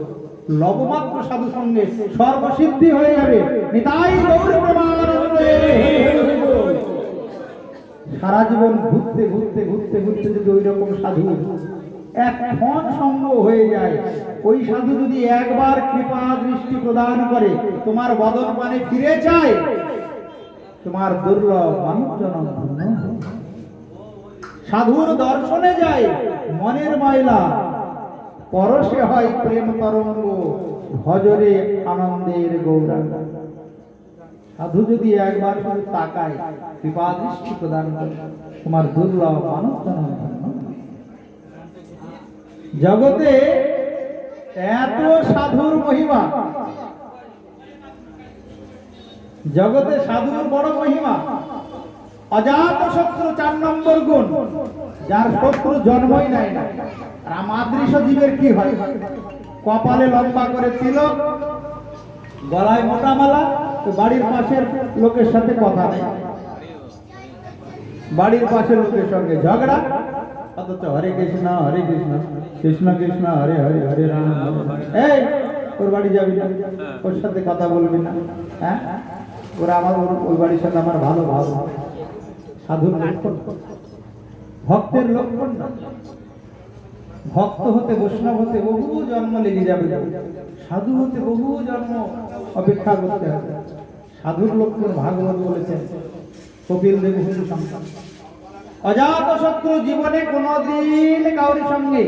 লবমাত্র সাধু সঙ্গে সর্বসিদ্ধি হয়ে যাবে। নিতাই গৌর প্রেমানন্দে। সারা জীবন ঘুরতে ঘুরতে ঘুরতে ঘুরতে যদি ওই রকম সাধু এখন সঙ্গ হয়ে যায়, ওই সাধু যদি একবার কৃপা দৃষ্টি প্রদান করে, তোমার বদন পানে ফিরে যায়, তোমার দুর্লভ মানব জনম ধন্য। সাধুর দর্শনে যায় মনের ময়লা, পরশে হয় প্রেম তরঙ্গ, ভজরে আনন্দের গৌরাঙ্গ। সাধু যদি একবার শুধু তাকায়, কৃপা দৃষ্টি প্রদান করে, তোমার দুর্লভ মানব জন্ম ধন্য। জগতে এত সাধুর মহিমা, জগতে সাধুর বড় মহিমা। অজাত শত্রু 4 নম্বর গুণ, যার শত্রু জন্মই নেয় না। আর আমাদৃশ জীবের কি হয়? কপালে লম্বা করে তিলক, গলায় মোটা মালা, তো বাড়ির পাশের লোকের সাথে কথা নেই, বাড়ির পাশের লোকের সঙ্গে ঝগড়া, অথচ হরে কৃষ্ণ কৃষ্ণ কৃষ্ণ হরে হরে হরে রাম হরে রাম। এই ওর বাড়ি যাবি না, ওর সাথে কথা বলবি না, হ্যাঁ? ওরা আমার ওই বাড়ির সাথে আমার ভালো ভালো। সাধুর লক্ষণ, ভক্তের লক্ষণ না। ভক্ত হতে, বৈষ্ণব হতে বহু জন্ম লেগে যাবে, সাধু হতে বহু জন্ম অপেক্ষা করতে হবে। সাধুর লক্ষণ ভাগবত বলেছেন, কপিল দেব হরি সন্তান। অজাত শত্রু জীবনে কোনদিন কাউরির সঙ্গে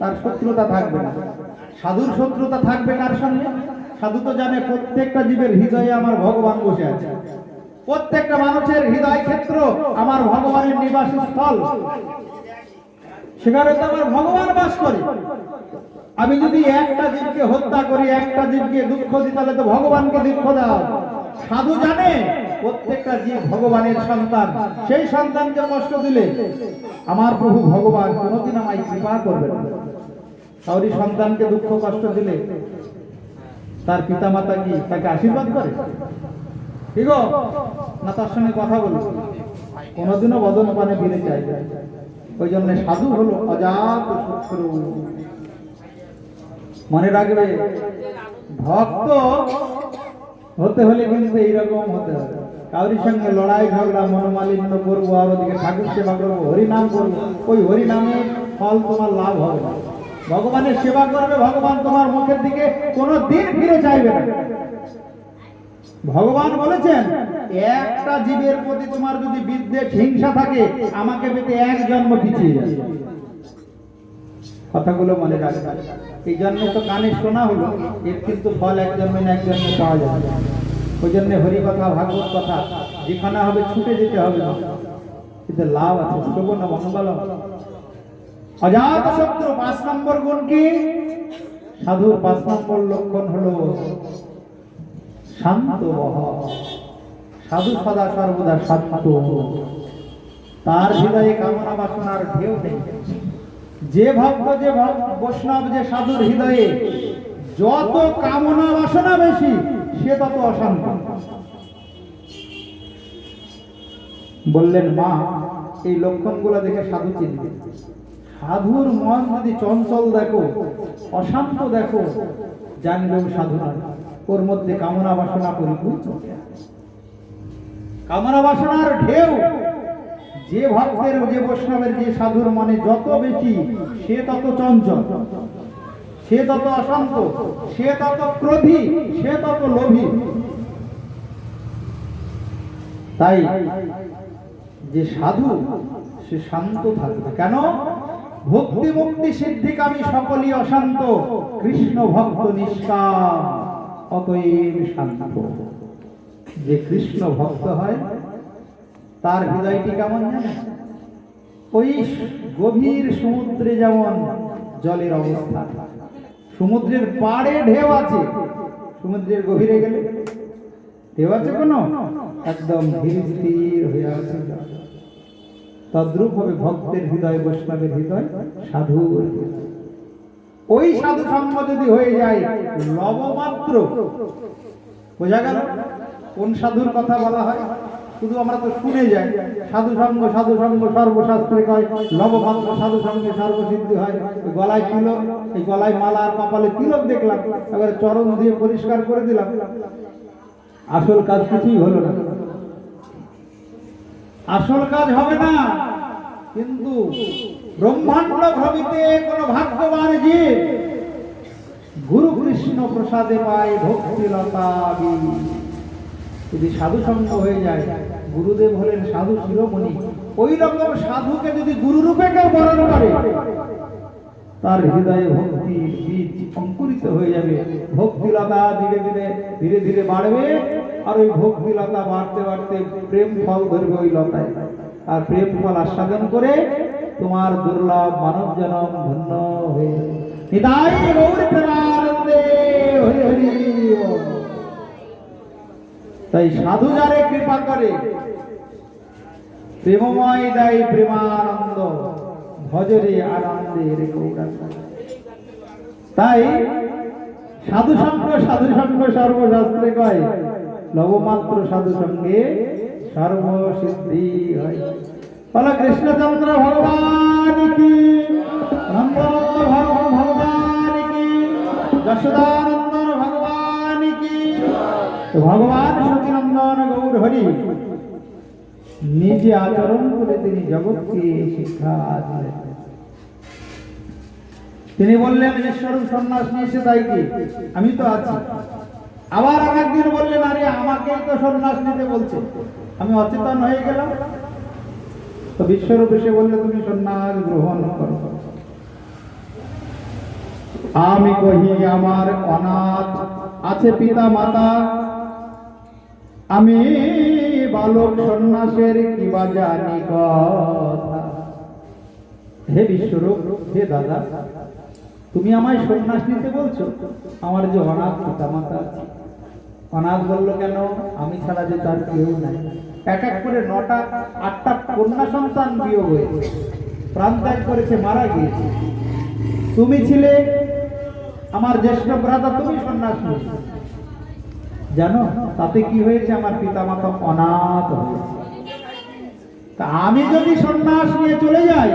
তার শত্রুতা থাকবে না। সাধুর শত্রুতা থাকবে কার সঙ্গে? সাধু তো জানে প্রত্যেকটা জীবের হৃদয়ে আমার ভগবান বসে আছে, প্রত্যেকটা মানুষের হৃদয় ক্ষেত্র আমার ভগবানের নিবাস স্থল, সেখানে তো আমার ভগবান বাস করে। আমি যদি একটা জীবকে হত্যা করি, একটা জীবকে দুঃখ দিই, তাহলে তো ভগবানকে দুঃখ দাও। সাধু জানে প্রত্যেকটা জীব ভগবানের সন্তান, সেই সন্তানকে কষ্ট দিলে আমার প্রভু ভগবান কোনোদিন আমায় কৃপা করবে না। কাউরি সন্তানকে দুঃখ কষ্ট দিলে তার পিতামাতা কি তাকে আশীর্বাদ করে? ঠিক না? তার সঙ্গে কথা বলবো, কোনোদিনও বদন পানে ফিরে চাই। ওই জন্য সাধু হলো অজাত শত্রু। মনে রাখবে, ভক্ত হতে হলে কিন্তু এইরকম হতে হবে। কাউরির সঙ্গে লড়াই ঝগড়া, মনোমালিন্য করবো, আর ওদিকে ঠাকুর সেবা করবো, হরিনাম করবো, ওই হরিনামের ফল তোমার লাভ হবে না। ভগবানের সেবা করবে, ভগবান তোমার মুখের দিকে কোনো দিন ফিরে চাইবে না। ভগবান বলেছেন, একটা জীবের প্রতি তোমার যদি বিদ্বেষ হিংসা থাকে, আমাকে পেতে 1 জন্ম পিছিয়ে যাবে। কথাগুলো মনে রাখবে। এই জন্য তো কানে শোনা হলো, এর কিন্তু ফল 1 জন্মে না 1 জন্মে পাওয়া যাবে। ওই জন্য হরি কথা, ভাগবত কথা যেখানে হবে ছুটে যেতে হবে না, কিন্তু লাভ আছে। শ্রবণ মঙ্গলম। অজাত শত্রু 5 নম্বর গুণ কি? সাধুর 5 নম্বর লক্ষণ হলো শান্ত বহ। সাধু সদা সর্বদা শান্ত, তার হৃদয়ে কামনা বাসনার ঢেউ নেই। যে ভক্ত, যে বৈষ্ণব, যে সাধুর হৃদয়ে যত কামনা বাসনা বেশি, সে তত অশান্ত। বললেন মা, এই লক্ষণগুলো দেখে সাধু চিনবে। সাধুর মন যদি চঞ্চল দেখো, অশান্ত দেখো, জানলেও সাধু নয়। ওর মধ্যে কামনা বাসনা পরিপূর্ণ। কামনা বাসনার ঢেউ যে ভক্তের, যে বৈষ্ণবের, যে সাধুর মনে যত বেশি, সে তত চঞ্চল, সে তত অশান্ত, সে তত ক্রোধী, সে তত লোভী। তাই যে সাধু, সে শান্ত থাকবে। কেন? ভক্তি মুক্তি সিদ্ধিকামী সকলই অশান্ত, কৃষ্ণ ভক্ত নিষ্কাম, অতএব শান্ত। যে কৃষ্ণ ভক্ত হয়, তার হৃদয়টি কেমন জানেন? ওই গভীর সমুদ্রে যেমন জলের অবস্থা, সমুদ্রের পাড়ে ঢেউ আছে, সমুদ্রের গভীরে গেলে ঢেউ আছে কোনো? একদম ধীর স্থির হয়ে আছে। তদ্রূপ হবে ভক্তের হৃদয়, বৈষ্ণবের হৃদয়, সাধুর। ওই সাধু সঙ্গ যদি হয়ে যায় লবমাত্র, বোঝা গেল কোন সাধুর কথা বলা হয়? শুধু আমরা তো শুনে যাই, সাধু সঙ্গ সর্বশাস্ত্রে কয়, লবমাত্র সাধু সঙ্গে সর্বসিদ্ধি হয়। গলায় তিলক, এই গলায় মালা আর কপালে তিলক দেখলাম, এবারে চরণ দিয়ে পরিষ্কার করে দিলাম, আসল কাজ কিছুই হলো না। আসল কাজ হবে না। কিন্তু ব্রহ্মাণ্ড ভ্রমিতে কোন ভাগ্যবান জীব গুরু কৃষ্ণ প্রসাদে পায় ভক্তিলতা। যদি সাধু সঙ্গ হয়ে যায়, গুরুদেব হলেন সাধু শিরোমণি, ওই রকম সাধুকে যদি গুরু রূপে কেউ বরণ করে, তার হৃদয়ে ভক্তির বীজ অঙ্কুরিত হয়ে যাবে। ভক্তিলতা ধীরে ধীরে ধীরে ধীরে বাড়বে, আর ওই ভক্তিলতা বাড়তে বাড়তে প্রেম ফল ধরবে ওই লতায়, আর প্রেম ফল আস্বাদন করে তোমার দুর্লভ মানব জনম ধন্য হয়ে যাবে। নিতাই গৌর প্রেমানন্দে হরি হরি বল। তাই সাধু যারে কৃপা করে প্রেমময় দেয় প্রেমানন্দ, ভজরে আনন্দে রে গৌরাঙ্গ। তাই সাধু সঙ্গ সর্বশাস্ত্রে কয়, লবমাত্র সাধু সঙ্গে সর্বসিদ্ধি হয়। বলো কৃষ্ণচন্দ্র ভগবান কি, নন্দ ভগবান কি, যশোদানন্দন ভগবান কি। ভগবান সতীনন্দন গৌর হরি নিজে আচরণ করে তিনি জগৎকে শিক্ষা দিলেন। তিনি বললেন ঈশ্বর সন্ন্যাস নিয়েছে তাই কি, আমি তো আছি। আবার আরেকদিন বললেন আরে আমাকেই তো সন্ন্যাস নিতে বলছে, আমি অচেতন হয়ে গেলাম। তো বিশ্বরূপ এসে বললে তুমি সন্ন্যাস গ্রহণ করো। আমি কহি আমার অনাথ আছে পিতা মাতা, আমি বালক সন্ন্যাসের কিবা জানি কথা। হে বিশ্বরূপ, হে দাদা, তুমি আমায় সন্ন্যাস নিতে বলছো, আমার যে অনাথ পিতা মাতা আছে। অনাথ বললো কেন, আমি ছাড়া যে তার কেউ নাই। এক এক করে 9টা 8টা কন্যা সন্তান বিয়োগ হয়েছে, প্রাণ ত্যাগ করেছে, মারা গিয়েছে। তুমি ছিলে আমার জ্যেষ্ঠ ভ্রাতা, তুমি সন্ন্যাস নিয়েছো। জানো তাতে কি হয়েছে, আমার পিতা মাতা অনাথ হয়েছে। তা আমি যদি সন্ন্যাস নিয়ে চলে যাই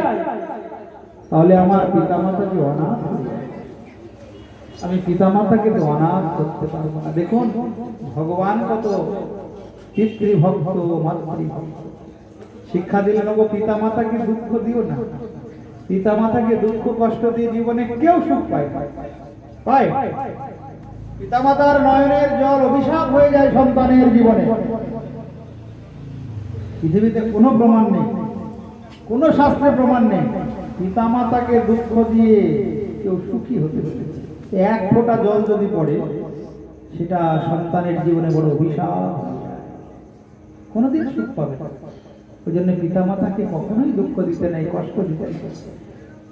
তাহলে আমার পিতা মাতা যে অনাথ হয়ে যাবে। আমি পিতা মাতাকে তো অনাথ করতে পারবো না। দেখুন ভগবান কত পিতৃভক্ত মাতৃভক্ত। শিক্ষা দিলেন গো পিতা মাতাকে দুঃখ দিও না। পিতা মাতাকে দুঃখ কষ্ট দিয়ে জীবনে কেউ সুখ পায় পায়। পিতামাতার নয়নের জল অভিশাপ হয়ে যায় সন্তানের জীবনে। পৃথিবীতে কোনো প্রমাণ নেই, কোনো শাস্ত্রে প্রমাণ নেই পিতামাতাকে দুঃখ দিয়ে কেউ সুখী হতে পেরেছে। এক ফোঁটা জল যদি পড়ে সেটা সন্তানের জীবনে বড় অভিশাপ, কোনোদিন সুখ পাবে না। ওই জন্য পিতামাতাকে কখনোই দুঃখ দিতে নেই, কষ্ট দিতে নেই।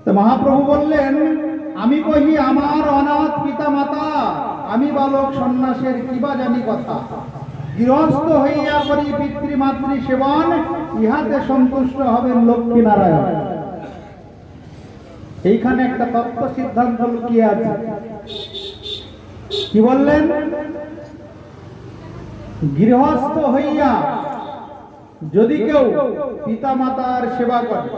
তো মহাপ্রভু বললেন আমি কহি আমার অনাথ পিতা মাতা, আমি বালক সন্ন্যাসের কিবা জানি কথা। গৃহস্থ হইয়া করি পিতৃমাতৃ সেবন, ইহাতে সন্তুষ্ট হবেন লক্ষ্মী নারায়ণ। এইখানে একটা তত্ত্ব সিদ্ধান্ত লুকিয়ে আছে। কি বললেন, গৃহস্থ হইয়া যদি কেউ পিতা মাতার সেবা করে,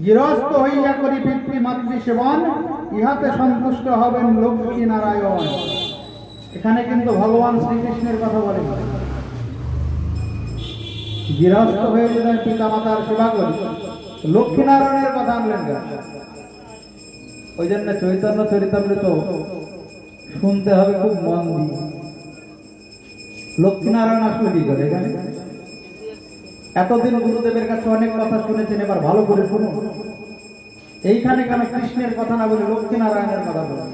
গৃহস্থ হইয়া করি পিতৃমাতৃ সেবন, ইহাতে সন্তুষ্ট হবেন লক্ষ্মী নারায়ণ। এখানে কিন্তু ভগবান শ্রীকৃষ্ণের কথা বলেন। গৃহস্থ হয়ে যদি পিতা মাতার সেবা করি, লক্ষ্মী নারায়ণের কথা আনলেন। ওই জন্য চৈতন্য চরিতামৃত শুনতে হবে খুব মন দিয়ে। লক্ষ্মী নারায়ণ আসলে কি করে এখানে? এতদিন গুরুদেবের কাছে অনেক কথা শুনেছেন, এবার ভালো করে শুনুন। এইখানে কেন কৃষ্ণের কথা না বলে লক্ষ্মী নারায়ণের কথা বলে?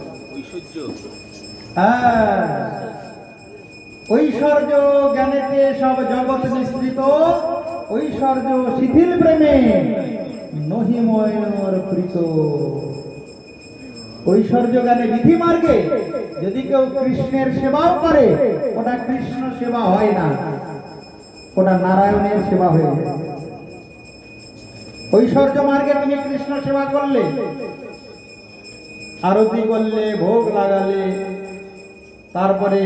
ঐশ্বর্য জ্ঞানেতে সব জগৎ মিশ্রিত, ঐশ্বর্য শিথিল প্রেমে নহিময়র প্রীত। ঐশ্বর্য জ্ঞানে বিধি মার্গে যদি কেউ কৃষ্ণের সেবাও করে, ওটা কৃষ্ণ সেবা হয় না, ওটা নারায়ণের সেবা হয়ে যায়। ঐশ্বর্য মার্গে তুমি কৃষ্ণ সেবা করলে, আরতি করলে, ভোগ লাগালে, তারপরে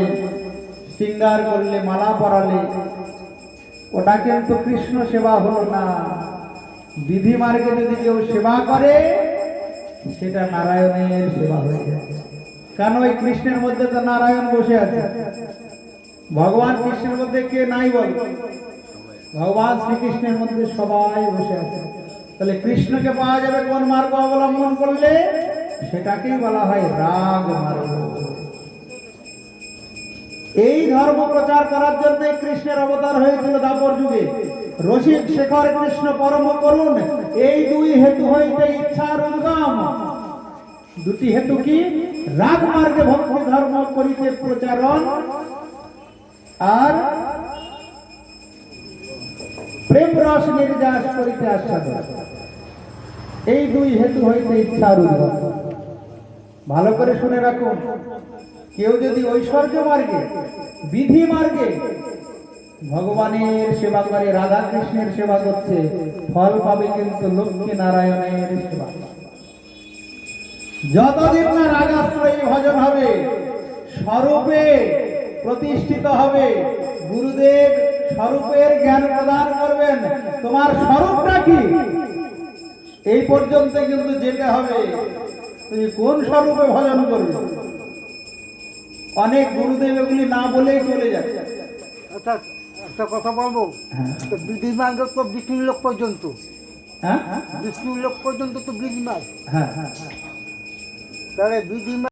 শৃঙ্গার করলে, মালা পরালে, ওটা কিন্তু কৃষ্ণ সেবা হলো না। বিধি মার্গে যদি কেউ সেবা করে সেটা নারায়ণের সেবা হয়ে যায়। কারণ ওই কৃষ্ণের মধ্যে তো নারায়ণ বসে আছে। ভগবান কৃষ্ণের মধ্যে কে নাই বল? ভগবান শ্রীকৃষ্ণের মধ্যে সবাই বসে আছে। তাহলে কৃষ্ণকে পাওয়া যাবে কোন মার্গ অবলম্বন করলে? সেটাকেই বলা হয় রাগ মার্গ। এই ধর্ম প্রচার করার জন্য কৃষ্ণের অবতার হয়েছিল দ্বাপর যুগে। রসিক শেখর কৃষ্ণ পরম করুণ, এই দুই হেতু হইতে ইচ্ছার উদ্গম। দুটি হেতু কি? রাগ মার্গে ভক্তি ধর্ম করিতে প্রচারণ আর প্রেম রস নির্যাস করিতে আস্বাদন। এই দুই হেতু হইতে ইচ্ছার উদ্ভব। ভালো করে শুনে রাখুন, কেউ যদি ঐশ্বর্য মার্গে বিধি মার্গে ভগবানের সেবা করে, রাধা কৃষ্ণের সেবা করছে, ফল পাবে কিন্তু লক্ষ্মী নারায়ণের সেবা। যতদিন না রাগাশ্রয়ী ভজন হবে, স্বরূপে প্রতিষ্ঠিত হবে, গুরুদেব স্বরূপের জ্ঞান প্রদান করবেন, তোমার স্বরূপটা কি এই পর্যন্ত কিন্তু যেতে হবে। তুমি কোন স্বরূপে ভজন করবে? অনেক গুরুদেব এগুলি না বলেই চলে যায়। আচ্ছা, একটা কথা বলবো, তো বিধিমার্গ তো বিষ্ণুর লোক পর্যন্ত, হ্যাঁ বিষ্ণুর লোক পর্যন্ত তো বিধিমার্গ, হ্যাঁ তাহলে বিধিমার্গ